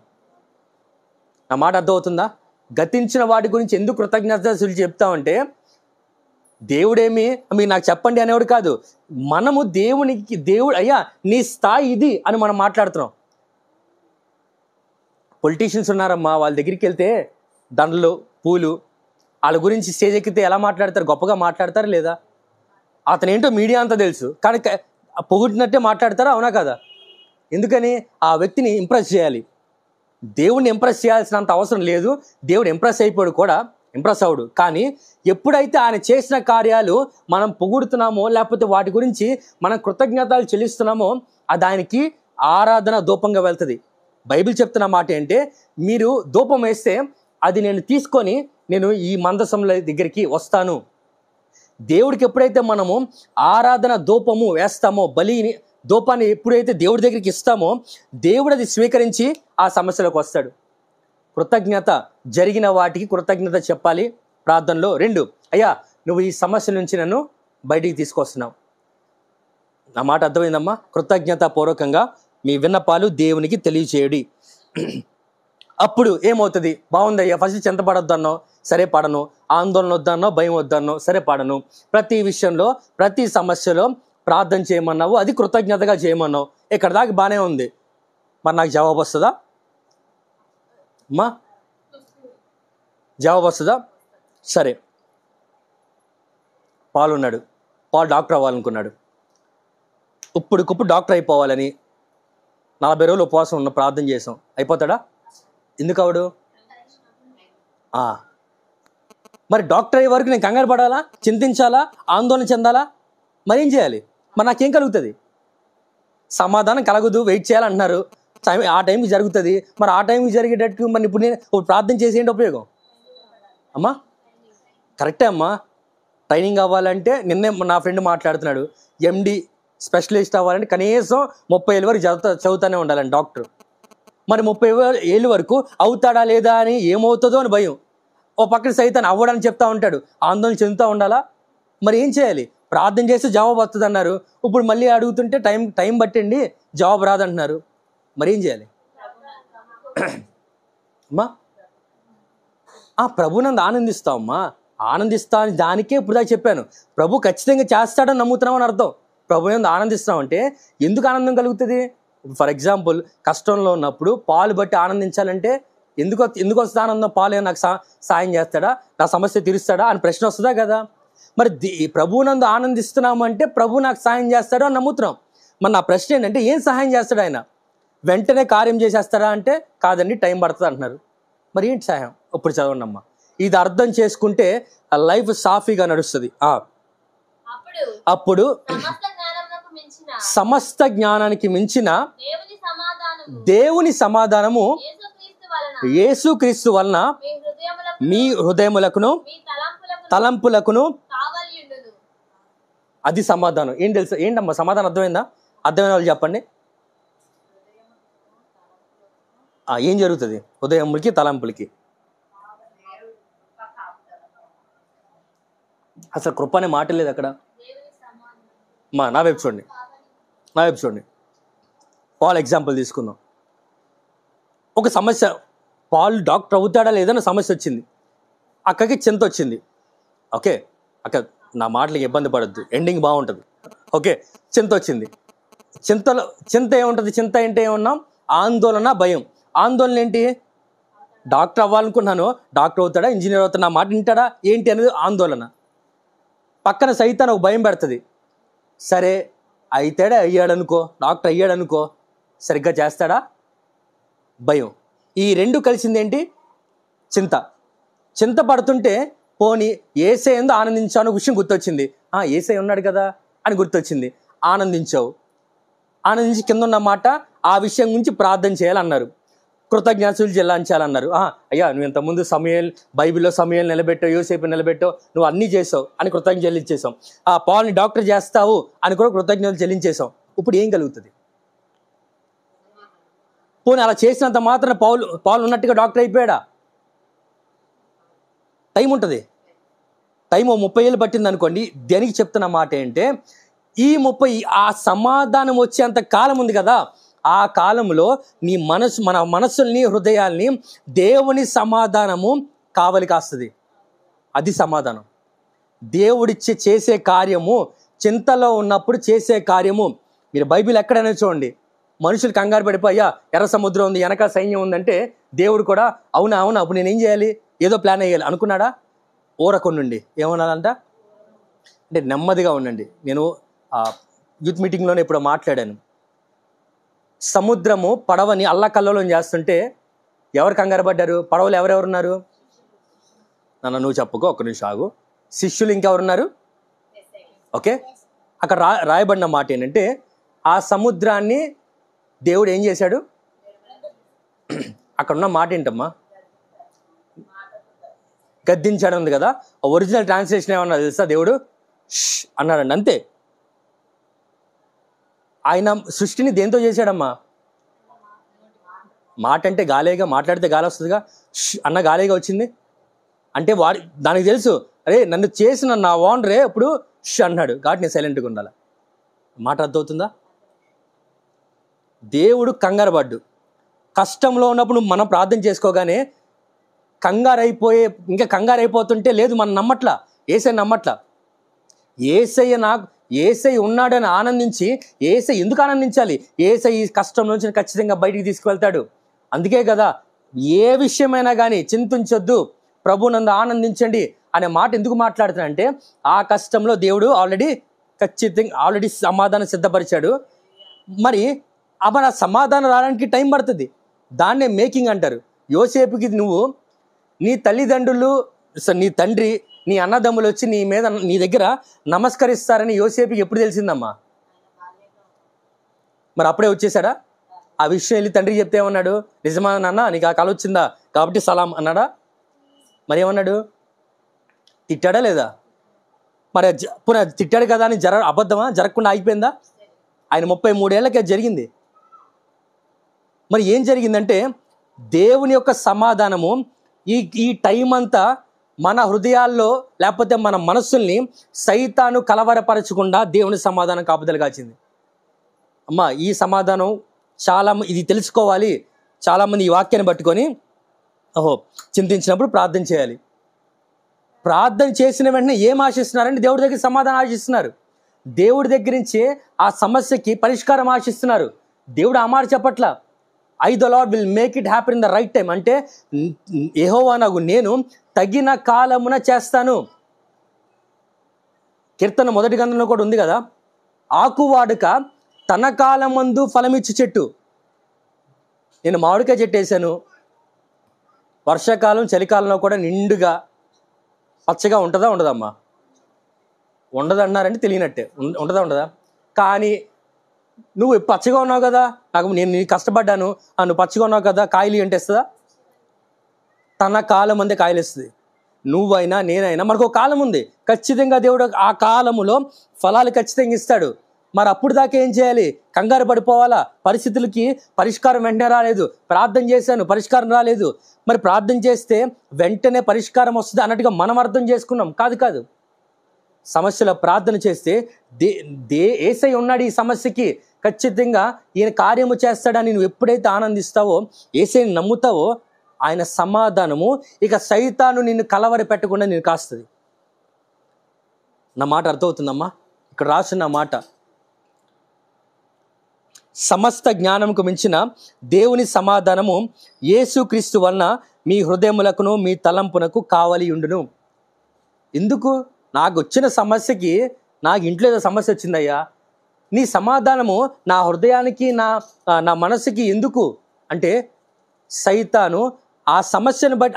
నా మాట అర్థమవుతుందా? గతించిన వాటి గురించి ఎందుకు కృతజ్ఞతలు చెప్తామంటే, దేవుడేమి మీరు నాకు చెప్పండి అనేవాడు కాదు. మనము దేవుడు అయ్యా నీ స్థాయి ఇది అని మనం మాట్లాడుతున్నాం. పొలిటీషియన్స్ ఉన్నారమ్మా, వాళ్ళ దగ్గరికి వెళ్తే దండలు పూలు, వాళ్ళ గురించి స్టేజ్ ఎక్కితే ఎలా మాట్లాడతారు? గొప్పగా మాట్లాడతారు లేదా? అతను ఏంటో మీడియా అంతా తెలుసు, కానీ పొగుడినట్టే మాట్లాడతారా? అవునా కదా? ఎందుకని? ఆ వ్యక్తిని ఇంప్రెస్ చేయాలి. దేవుడిని ఇంప్రెస్ చేయాల్సినంత అవసరం లేదు. దేవుడు ఇంప్రెస్ అవడు. కానీ ఎప్పుడైతే ఆయన చేసిన కార్యాలు మనం పొగుడుతున్నామో, లేకపోతే వాటి గురించి మనం కృతజ్ఞతలు చెల్లిస్తున్నామో, అది ఆయనకి ఆరాధన ధూపంగా వెళ్తుంది. బైబిల్ చెప్తున్న మాట ఏంటంటే, మీరు ధూపం వేస్తే అది నేను తీసుకొని నేను ఈ మందసంల దగ్గరికి వస్తాను. దేవుడికి ఎప్పుడైతే మనము ఆరాధన ధూపము వేస్తామో, ధూపాన్ని ఎప్పుడైతే దేవుడి దగ్గరికి ఇస్తామో, దేవుడు అది స్వీకరించి ఆ సమస్యలోకి వస్తాడు. కృతజ్ఞత, జరిగిన వాటికి కృతజ్ఞత చెప్పాలి ప్రార్థనలో. 2, అయ్యా నువ్వు ఈ సమస్య నుంచి నన్ను బయటికి తీసుకొస్తున్నావు. నా మాట అర్థమైందమ్మా? కృతజ్ఞత పూర్వకంగా మీ విన్నపాలు దేవునికి తెలియచేయడి. అప్పుడు ఏమవుతుంది? బాగుందయ్యా, ఫస్ట్ చింత పడొద్దన్నో, సరే పడను. ఆందోళన వద్దన్నో, భయం వద్దన్నో, సరే పడను. ప్రతి విషయంలో ప్రతి సమస్యలో ప్రార్థన చేయమన్నావు, అది కృతజ్ఞతగా చేయమన్నావు. ఇక్కడ దాకా బాగానే ఉంది. మరి నాకు జవాబు వస్తుందా అమ్మా? జవాబు వస్తుందా? సరే, పాలు డాక్టర్ అవ్వాలనుకున్నాడు. ఇప్పుడు డాక్టర్ అయిపోవాలని 40 రోజులు ఉపవాసం ప్రార్థన చేసాం. అయిపోతాడా? ఎందుకు అవడు? మరి డాక్టర్ అయ్యే వరకు నేను కంగారు పడాలా, చింతించాలా, ఆందోళన చెందాలా? మరి ఏం చేయాలి? మరి నాకేం కలుగుతుంది? సమాధానం కలగదు, వెయిట్ చేయాలంటున్నారు. ఆ టైంకి జరుగుతుంది. మరి ఆ టైంకి జరిగేటట్టు మరి ఇప్పుడు నేను ప్రార్థన చేసి ఏంటి ఉపయోగం అమ్మా? కరెక్టే అమ్మా. ట్రైనింగ్ అవ్వాలంటే నిన్నే నా ఫ్రెండ్ మాట్లాడుతున్నాడు, ఎండి స్పెషలిస్ట్ అవ్వాలంటే కనీసం 30 ఏళ్ళ వరకు చదువుతూనే ఉండాలని డాక్టర్. మరి 30 ఏళ్ళ వరకు అవుతాడా లేదా అని, ఏమవుతుందో అని భయం. ఓ పక్కన సైతాన్ని అవ్వడని చెప్తా ఉంటాడు, ఆందోళన చెందుతూ ఉండాలా? మరి ఏం చేయాలి? ప్రార్థన చేస్తే జవాబు వస్తుంది అన్నారు. ఇప్పుడు మళ్ళీ అడుగుతుంటే టైం బట్టండి జవాబు రాదంటున్నారు. మరి ఏం చేయాలి అమ్మా? ప్రభునందు ఆనందిస్తామమ్మా, ఆనందిస్తా అని దానికే ఇప్పుడు దాకా చెప్పాను. ప్రభు ఖచ్చితంగా చేస్తాడని నమ్ముతున్నాం అని అర్థం. ప్రభు నందు ఆనందిస్తున్నాం అంటే ఎందుకు ఆనందం కలుగుతుంది? ఫర్ ఎగ్జాంపుల్, కష్టంలో ఉన్నప్పుడు పాలు బట్టి ఆనందించాలంటే ఎందుకు వస్తుంది ఆనందం? పాలు నాకు సాయం చేస్తాడా, నా సమస్య తీరుస్తాడా అని ప్రశ్న వస్తుందా కదా? మరి ప్రభువునందు ఆనందిస్తున్నామంటే ప్రభు నాకు సాయం చేస్తాడు అని నమ్ముతున్నాం. మరి నా ప్రశ్న ఏంటంటే, ఏం సహాయం చేస్తాడు ఆయన? వెంటనే కార్యం చేసేస్తాడా అంటే కాదండి, టైం పడుతుంది అంటున్నారు. మరి ఏంటి సహాయం? ఇప్పుడు చదవండి అమ్మా. ఇది అర్థం చేసుకుంటే లైఫ్ సాఫీగా నడుస్తుంది. అప్పుడు సమస్త జ్ఞానానికి మించిన దేవుని సమాధానము యేసుక్రీస్తు వలన మీ హృదయములకును తలంపులకును, అది సమాధానం. ఏం తెలుసు? ఏంటమ్మా సమాధానం? అర్థమైందా? అర్థమైన వాళ్ళు చెప్పండి. ఏం జరుగుతుంది హృదయములకి తలంపులకి? అసలు కృప అనే మాట లేదు అక్కడ. నా వైపు చూడండి. పాల్ ఎగ్జాంపుల్ తీసుకుందాం. ఒక సమస్య, పాల్ డాక్టర్ అవుతాడా లేదని సమస్య వచ్చింది. అక్కకి చింత వచ్చింది. ఓకే, అక్క నా మాటలకి ఇబ్బంది పడద్దు, ఎండింగ్ బాగుంటుంది. ఓకే, చింత వచ్చింది. చింత ఏముంటుంది? చింత అంటే ఏమన్నాం? ఆందోళన, భయం. ఆందోళన ఏంటి? డాక్టర్ అవ్వాలనుకున్నాను, డాక్టర్ అవుతాడా, ఇంజనీర్ అవుతాడా, నా మాట వింటాడా ఏంటి అనేది ఆందోళన. పక్కన సైతాన్ ఒక భయం పెడుతుంది. సరే అయితాడా, అయ్యాడనుకో, డాక్టర్ అయ్యాడనుకో, సరిగ్గా చేస్తాడా? భయం. ఈ రెండు కలిసింది ఏంటి? చింత పడుతుంటే పోనీ యేసయ్య యందు ఆనందించాను విషయం గుర్తొచ్చింది. యేసయ్య ఉన్నాడు కదా అని గుర్తొచ్చింది, ఆనందించావు. ఆనందించి కింద ఉన్న మాట, ఆ విషయం గురించి ప్రార్థన చేయాలన్నారు, కృతజ్ఞతలు చెల్లించాలన్నారు. అయ్యా నువ్వు ఇంతకుముందు బైబిల్లో సమయాలు నిలబెట్టావు, యోసేపు నిలబెట్టావు, నువ్వు అన్నీ చేసావు అని కృతజ్ఞత చెల్లించేసాం. పాల్ని డాక్టర్ చేస్తావు అని కూడా కృతజ్ఞతలు చెల్లించేసాం. ఇప్పుడు ఏం కలుగుతుంది? పోనీ అలా చేసినంత మాత్రం పాలు ఉన్నట్టుగా డాక్టర్ అయిపోయాడా? టైం ఉంటుంది. టైం 30 ఏళ్ళు పట్టింది అనుకోండి. దేనికి చెప్తున్న మాట ఏంటంటే, ఈ 30 ఆ సమాధానం వచ్చేంత కాలం ఉంది కదా, ఆ కాలంలో మన మనస్సుల్ని, హృదయాల్ని దేవుని సమాధానము కావలి కాస్తుంది. అది సమాధానం. దేవుడిచ్చి చేసే కార్యము, చింతలో ఉన్నప్పుడు చేసే కార్యము. మీరు బైబిల్ ఎక్కడైనా చూడండి, మనుషులు కంగారు పడిపోయా ఎర్ర సముద్రం ఉంది, వెనక సైన్యం ఉందంటే దేవుడు కూడా అవునా అప్పుడు నేనేం చేయాలి, ఏదో ప్లాన్ వేయాలి అనుకున్నాడా? ఊరకొండండి. ఏమన్నాడంట అంటే నెమ్మదిగా ఉండండి. నేను యూత్ మీటింగ్లోనే ఇప్పుడు మాట్లాడాను. సముద్రము పడవని అల్లకల్లోలం చేస్తుంటే ఎవరు కంగారు పడ్డారు? పడవలు ఎవరెవరున్నారు? నువ్వు చెప్పుకో, ఒక్క నిమిషం ఆగు. శిష్యులు ఇంకెవరున్నారు? ఓకే, అక్కడ రాయబడిన మాట ఏంటంటే, ఆ సముద్రాన్ని దేవుడు ఏం చేశాడు? అక్కడ ఉన్న మాట ఏంటమ్మా? గద్దించాడు ఉంది కదా. ఒరిజినల్ ట్రాన్స్లేషన్ ఏమన్నా తెలుసా? దేవుడు అన్నాడండి, అంతే. ఆయన సృష్టిని దేంతో చేశాడమ్మా? మాట అంటే గాలేగా, మాట్లాడితే గాలి వస్తుందిగా, అన్న గాలేగా వచ్చింది అంటే దానికి తెలుసు, అరే నన్ను చేసిన నా ఓనరే ఇప్పుడు అన్నాడు కాబట్టి నేను సైలెంట్గా ఉండాలి. మాట అర్థమవుతుందా? దేవుడు కంగారు పడ్డు. కష్టంలో ఉన్నప్పుడు మనం ప్రార్థన చేసుకోగానే ఇంకా కంగారు అయిపోతుంటే లేదు, మనం నమ్మట్లా, యేసయ్య నమ్మట్లా. యేసయ్య ఉన్నాడని ఆనందించి, యేసయ్య ఎందుకు ఆనందించాలి? యేసయ్య ఈ కష్టం నుంచి ఖచ్చితంగా బయటికి తీసుకువెళ్తాడు. అందుకే కదా ఏ విషయమైనా కానీ చింతించొద్దు, ప్రభునందు ఆనందించండి అనే మాట ఎందుకు మాట్లాడుతానంటే, ఆ కష్టంలో దేవుడు ఆల్రెడీ సమాధానం సిద్ధపరిచాడు. మరి ఆ సమాధానం రావడానికి టైం పడుతుంది. దాన్నే మేకింగ్ అంటారు. యోసేపుకి నువ్వు నీ తల్లిదండ్రులు నీ తండ్రి నీ అన్నదమ్ములు వచ్చి నీ దగ్గర నమస్కరిస్తారని యోసేపుకి ఎప్పుడు తెలిసిందమ్మా? మరి అప్పుడే వచ్చేసాడా? ఆ విషయం వెళ్ళి తండ్రికి చెప్తే ఏమన్నాడు? నిజమా నాన్న, నీకు ఆ కళ వచ్చిందా కాబట్టి సలాం అన్నాడా? మరి ఏమన్నాడు? తిట్టాడా లేదా? మరి తిట్టాడు కదా అని అబద్ధమా? జరగకుండా ఆగిపోయిందా? ఆయన 33 ఏళ్ళకి అది జరిగింది. మరి ఏం జరిగిందంటే దేవుని యొక్క సమాధానము ఈ టైం అంతా మన హృదయాల్లో లేకపోతే మన మనస్సుల్ని సైతాను కలవరపరచకుండా దేవుని సమాధానం కాపుదల కాచింది. అమ్మా, ఈ సమాధానం ఇది తెలుసుకోవాలి. చాలామంది ఈ వాక్యాన్ని పట్టుకొని చింతించినప్పుడు ప్రార్థన చేయాలి. ప్రార్థన చేసిన వెంటనే ఏం ఆశిస్తున్నారంటే దేవుడి దగ్గర సమాధానం ఆశిస్తున్నారు. దేవుడి దగ్గర నుంచే ఆ సమస్యకి పరిష్కారం ఆశిస్తున్నారు. దేవుడు ఆ మాట చెప్పట్లా, the lord will make it happy in the right time. అంటే యెహోవానగు నేను తగిన కాలమున చేస్తాను. కీర్తన 1 గ్రంథంలో కూడా ఉంది కదా, ఆకువాడుక తన కాలమందు ఫలమిచ్చు చెట్టు. నేను మామిడికాయ చెట్టు వేసాను, వర్షాకాలం చలికాలంలో కూడా నిండుగా పచ్చగా ఉంటుందా ఉండదమ్మా? ఉండదన్నారంటే తెలియనట్టే. ఉంటుందా ఉండదా? కానీ నువ్వు పచ్చగా ఉన్నావు కదా, నేను కష్టపడ్డాను, నువ్వు పచ్చగా ఉన్నావు కదా, కాయలు ఏంటేస్తుందా? తన కాలం అందే కాయలు ఇస్తుంది. నువ్వైనా నేనైనా మనకు ఒక కాలం ఉంది. ఖచ్చితంగా దేవుడు ఆ కాలములో ఫలాలు ఖచ్చితంగా ఇస్తాడు. మరి అప్పుడు దాకా ఏం చేయాలి? కంగారు పడిపోవాలా? పరిస్థితులకి పరిష్కారం వెంటనే రాలేదు, ప్రార్థన చేశాను పరిష్కారం రాలేదు, మరి ప్రార్థన చేస్తే వెంటనే పరిష్కారం వస్తుంది అన్నట్టుగా మనం అర్థం చేసుకున్నాం. కాదు. సమస్యలో ప్రార్థన చేస్తే యేసయ్య ఉన్నాడు ఈ సమస్యకి, ఖచ్చితంగా ఈయన కార్యము చేస్తాడని నువ్వు ఎప్పుడైతే ఆనందిస్తావో, యేసయ్యని నమ్ముతావో, ఆయన సమాధానము ఇక సైతాను నిన్ను కలవరి పెట్టకుండా నేను కాస్తుంది. నా మాట అర్థమవుతుందమ్మా? ఇక్కడ రాసిన మాట, సమస్త జ్ఞానముకు మించిన దేవుని సమాధానము యేసుక్రీస్తు వలన మీ హృదయములకును మీ తలంపునకు కావలి ఉండును. ఎందుకు? నాకు వచ్చిన సమస్యకి, నాకు ఇంట్లో ఏదో సమస్య వచ్చిందయ్యా, నీ సమాధానము నా హృదయానికి నా మనసుకి ఎందుకు అంటే, సైతాను ఆ సమస్యను బట్టి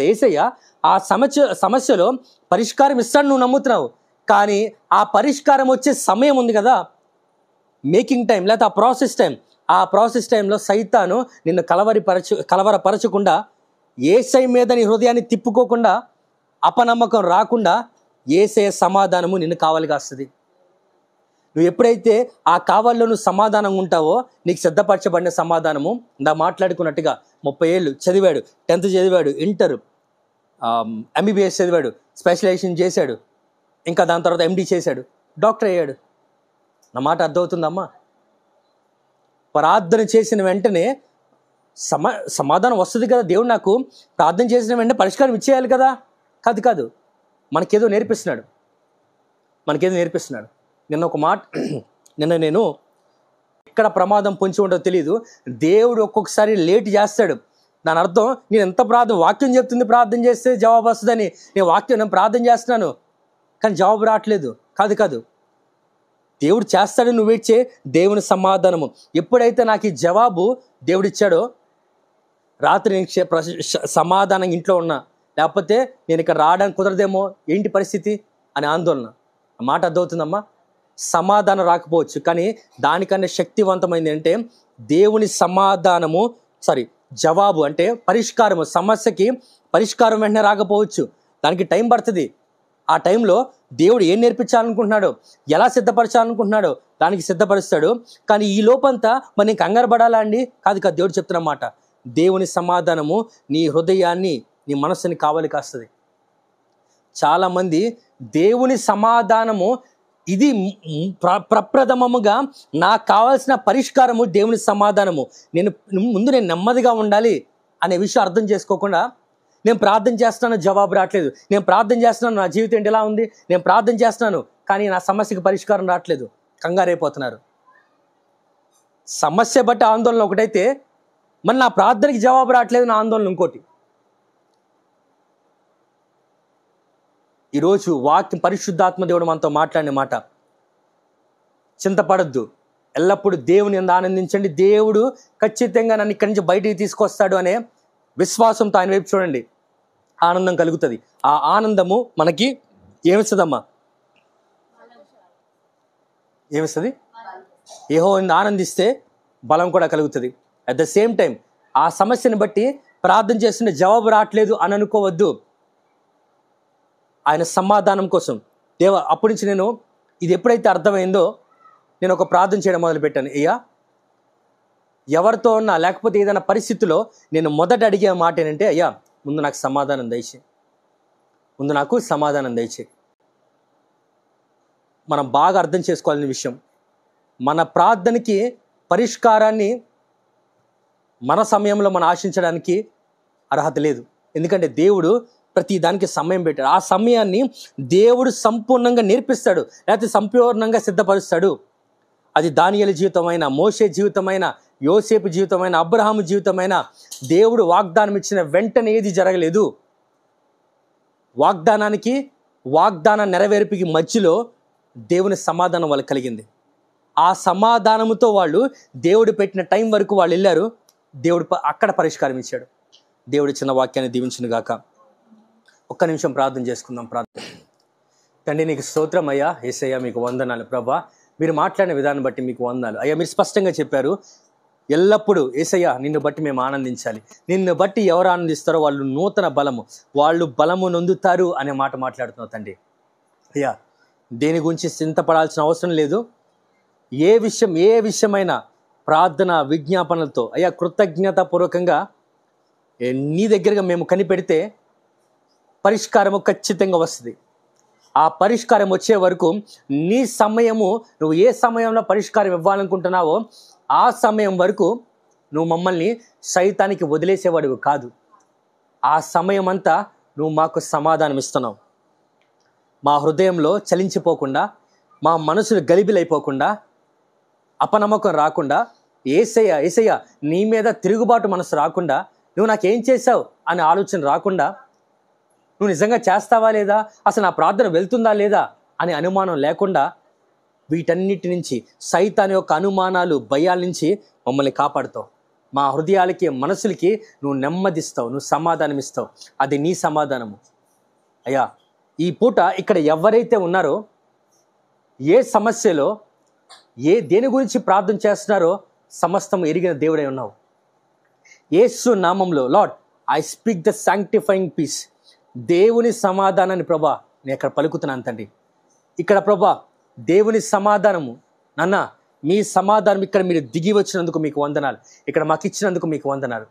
యేసయ్య ఆ సమస్యలో పరిష్కారం ఇస్తాడు, నువ్వు నమ్ముతున్నావు. కానీ ఆ పరిష్కారం వచ్చే సమయం ఉంది కదా, మేకింగ్ టైం లేదా ఆ ప్రాసెస్ టైంలో సైతాను నిన్ను కలవరపరచకుండా, యేసయ్య మీద నీ హృదయాన్ని తిప్పుకోకుండా, అపనమ్మకం రాకుండా యేసయ్య సమాధానము నిన్ను కావలి కాస్తుంది. నువ్వు ఎప్పుడైతే ఆ కావాల్లో నువ్వు సమాధానంగా ఉంటావో, నీకు సిద్ధపరచబడిన సమాధానము మాట్లాడుకున్నట్టుగా 30 ఏళ్ళు చదివాడు, 10th చదివాడు, ఇంటర్ MBBS చదివాడు, స్పెషలైజేషన్ చేశాడు, ఇంకా దాని తర్వాత MD చేశాడు, డాక్టర్ అయ్యాడు. నా మాట అర్థమవుతుందమ్మా? ప్రార్థన చేసిన వెంటనే సమాధానం వస్తుంది కదా. దేవుడు నాకు ప్రార్థన చేసిన వెంటనే పరిష్కారం ఇచ్చేయాలి కదా. కాదు, మనకేదో నేర్పిస్తున్నాడు. నిన్న ఒక మాట, నేను ఎక్కడ ప్రమాదం పొంచి ఉండదో తెలియదు, దేవుడు ఒక్కొక్కసారి లేట్ చేస్తాడు. దాని అర్థం నేను ఎంత వాక్యం చెప్తుంది ప్రార్థన చేస్తే జవాబు వస్తుందని, నేను ప్రార్థన చేస్తున్నాను కానీ జవాబు రావట్లేదు. కాదు, దేవుడు చేస్తాడు, నువ్వు వెయిట్ చేయి. దేవుని సమాధానము ఎప్పుడైతే నాకు ఈ జవాబు దేవుడు ఇచ్చాడో, రాత్రి నేను సమాధానం ఇంట్లో ఉన్నా, లేకపోతే నేను ఇక్కడ రావడానికి కుదరదేమో, ఏంటి పరిస్థితి అని ఆందోళన. ఆ మాట అర్థమవుతుందమ్మా? సమాధానం రాకపోవచ్చు, కానీ దానికన్నా శక్తివంతమైంది అంటే దేవుని సమాధానము, జవాబు అంటే పరిష్కారము. సమస్యకి పరిష్కారం వెంటనే రాకపోవచ్చు, దానికి టైం పడుతుంది. ఆ టైంలో దేవుడు ఏం నేర్పించాలనుకుంటున్నాడో, ఎలా సిద్ధపరచాలనుకుంటున్నాడో దానికి సిద్ధపరుస్తాడు. కానీ ఈ లోపంతా మరి నేను కంగారు పడాలా అండి? కాదు, దేవుడు చెప్తున్నమాట, దేవుని సమాధానము నీ హృదయాన్ని, నీ మనస్సుని కావలి కాస్తుంది. చాలామంది దేవుని సమాధానము ఇది ప్రప్రథమముగా నాకు కావాల్సిన పరిష్కారము దేవుని సమాధానము, నేను నెమ్మదిగా ఉండాలి అనే విషయం అర్థం చేసుకోకుండా, నేను ప్రార్థన చేస్తున్నాను జవాబు రావట్లేదు, నేను ప్రార్థన చేస్తున్నాను నా జీవితం ఏంటి ఎలా ఉంది, నేను ప్రార్థన చేస్తున్నాను కానీ నా సమస్యకి పరిష్కారం రావట్లేదు, కంగారైపోతున్నారు. సమస్య బట్టి ఆందోళన ఒకటైతే, మరి నా ప్రార్థనకి జవాబు రావట్లేదు నా ఆందోళన ఇంకోటి. ఈరోజు వాక్యం, పరిశుద్ధాత్మ దేవుడు మనతో మాట్లాడిన మాట, చింతపడద్దు, ఎల్లప్పుడూ దేవుని యందు ఆనందించండి, దేవుడు ఖచ్చితంగా నన్ను ఇక్కడి నుంచి బయటికి తీసుకొస్తాడు అనే విశ్వాసంతో ఆయన వైపు చూడండి. ఆనందం కలుగుతుంది. ఆ ఆనందము మనకి ఏమిస్తుందమ్మా? ఏమిస్తుంది? యెహోవాను ఆనందిస్తే బలం కూడా కలుగుతుంది. అట్ ద సేమ్ టైం ఆ సమస్యను బట్టి ప్రార్థన చేస్తున్న జవాబు రావట్లేదు అని అనుకోవద్దు. ఆయన సమాధానం కోసం దేవా, అప్పటి నుంచి నేను ఇది ఎప్పుడైతే అర్థమైందో నేను ఒక ప్రార్థన చేయడం మొదలుపెట్టాను. అయ్యా, ఎవరితో ఉన్నా లేకపోతే ఏదైనా పరిస్థితిలో నేను మొదట అడిగే మాట ఏంటంటే, అయ్యా ముందు నాకు సమాధానం దయచేయి, ముందు నాకు సమాధానం దయచేయి. మనం బాగా అర్థం చేసుకోవాల్సిన విషయం, మన ప్రార్థనకి పరిష్కారాన్ని మన సమయంలో మనం ఆశించడానికి అర్హత లేదు. ఎందుకంటే దేవుడు ప్రతి దానికి సమయం పెట్టాడు. ఆ సమయాన్ని దేవుడు సంపూర్ణంగా నేర్పిస్తాడు, లేకపోతే సంపూర్ణంగా సిద్ధపరుస్తాడు. అది దానియేలు జీవితమైన, మోషే జీవితమైన, యోసేపు జీవితమైన, అబ్రహాము జీవితమైన, దేవుడు వాగ్దానం ఇచ్చిన వెంటనే ఏది జరగలేదు. వాగ్దాన నెరవేర్పుకి మధ్యలో దేవుని సమాధానం వాళ్ళకి కలిగింది. ఆ సమాధానంతో వాళ్ళు దేవుడు పెట్టిన టైం వరకు వాళ్ళు వెళ్ళారు. దేవుడు అక్కడ పరిష్కారం ఇచ్చాడు. దేవుడి చిన్న వాక్యాన్ని దీవించును గాక. ఒక్క నిమిషం ప్రార్థన చేసుకుందాం. తండ్రి, నీకు స్తోత్రం అయ్యా. యేసయ్యా, మీకు వందనాలు ప్రభా. మీరు మాట్లాడిన విధానం బట్టి మీకు వందనాలు అయ్యా. మీరు స్పష్టంగా చెప్పారు, ఎల్లప్పుడూ యేసయ్యా నిన్ను బట్టి మేము ఆనందించాలి. నిన్ను బట్టి ఎవరు ఆనందిస్తారో వాళ్ళు నూతన బలము, వాళ్ళు బలము నొందుతారు అనే మాట మాట్లాడుతున్నావు తండ్రి. అయ్యా, దేని గురించి చింతపడాల్సిన అవసరం లేదు. ఏ విషయమైనా ప్రార్థన విజ్ఞాపనలతో అయ్యా కృతజ్ఞతాపూర్వకంగా నీ దగ్గరగా మేము కనిపెడితే పరిష్కారము ఖచ్చితంగా వస్తుంది. ఆ పరిష్కారం వచ్చే వరకు నీ సమయము, నువ్వు ఏ సమయంలో పరిష్కారం ఇవ్వాలనుకుంటున్నావో ఆ సమయం వరకు నువ్వు మమ్మల్ని సైతానికి వదిలేసేవాడివి కాదు. ఆ సమయం అంతా నువ్వు మాకు సమాధానం ఇస్తున్నావు. మా హృదయంలో చలించిపోకుండా, మా మనసులు గలిబిలైపోకుండా, అపనమ్మకం రాకుండా, యేసయ్య నీ మీద తిరుగుబాటు మనసు రాకుండా, నువ్వు నాకేం చేశావు అనే ఆలోచన రాకుండా, నువ్వు నిజంగా చేస్తావా లేదా, అసలు నా ప్రార్థన వెళ్తుందా లేదా అనే అనుమానం లేకుండా, వీటన్నిటి నుంచి, సైతాన్ యొక్క అనుమానాలు, భయాల నుంచి మమ్మల్ని కాపాడుతావు. మా హృదయాలకి, మనసులకి నువ్వు నెమ్మదిస్తావు, నువ్వు సమాధానం ఇస్తావు. అది నీ సమాధానము అయ్యా. ఈ పూట ఇక్కడ ఎవరైతే ఉన్నారో, ఏ సమస్యలో, దేని గురించి ప్రార్థన చేస్తున్నారో సమస్తం ఎరిగిన దేవుడై ఉన్నావు. యేసు నామంలో Lord, I speak the sanctifying peace, దేవుని సమాధానాన్ని ప్రభా నేను ఇక్కడ పలుకుతున్నాను తండ్రి. ఇక్కడ ప్రభా దేవుని సమాధానము, నాన్న మీ సమాధానం ఇక్కడ మీరు దిగి వచ్చినందుకు మీకు వందనాలు, ఇక్కడ మాకు ఇచ్చినందుకు మీకు వందనాలు.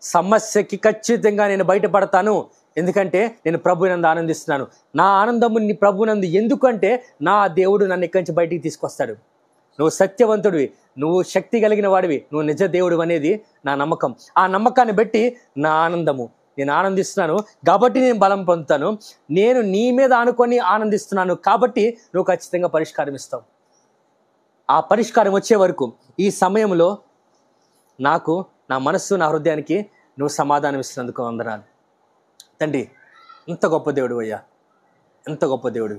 సమస్యకి ఖచ్చితంగా నేను బయటపడతాను, ఎందుకంటే నేను ప్రభునందు ఆనందిస్తున్నాను. నా ఆనందము నీ ప్రభునందు, ఎందుకంటే నా దేవుడు నన్ను ఇక్కడి నుంచి బయటికి తీసుకొస్తాడు. నువ్వు సత్యవంతుడివి, నువ్వు శక్తి కలిగిన వాడివి, నువ్వు నిజ దేవుడు అనేది నా నమ్మకం. ఆ నమ్మకాన్ని బట్టి నా ఆనందము, నేను ఆనందిస్తున్నాను కాబట్టి నేను బలం పొందుతాను. నేను నీ మీద ఆనుకొని ఆనందిస్తున్నాను కాబట్టి నువ్వు ఖచ్చితంగా పరిష్కారం ఇస్తావు. ఆ పరిష్కారం వచ్చే వరకు ఈ సమయంలో నాకు, నా మనస్సు, నా హృదయానికి నువ్వు సమాధానం ఇస్తున్నందుకు వందనాలు తండ్రి. ఎంత గొప్ప దేవుడు అయ్యా, ఎంత గొప్ప దేవుడు.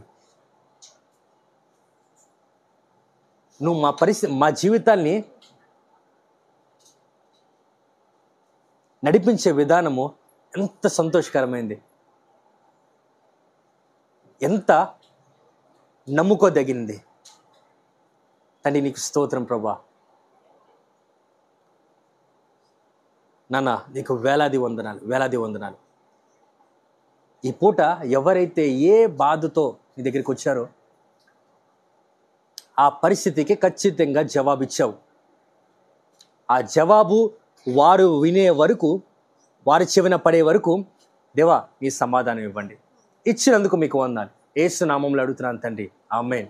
నువ్వు మా జీవితాల్ని నడిపించే విధానము ఎంత సంతోషకరమైంది, ఎంత నమ్ముకోదగింది తండ్రి. నీకు స్తోత్రం ప్రభా. నాన్న నీకు వేలాది వందనాలు, వేలాది వందనాలు. ఈ పూట ఎవరైతే ఏ బాధతో నీ దగ్గరికి వచ్చారో ఆ పరిస్థితికి ఖచ్చితంగా జవాబిచ్చావు. ఆ జవాబు వారు వినే వరకు, వారి చెవిన పడే వరకు దేవా నీ సమాధానం ఇవ్వండి. ఇచ్చినందుకు మీకు వందనాలు. యేసు నామములో అడుగుతున్నాను తండ్రి, ఆమేన్.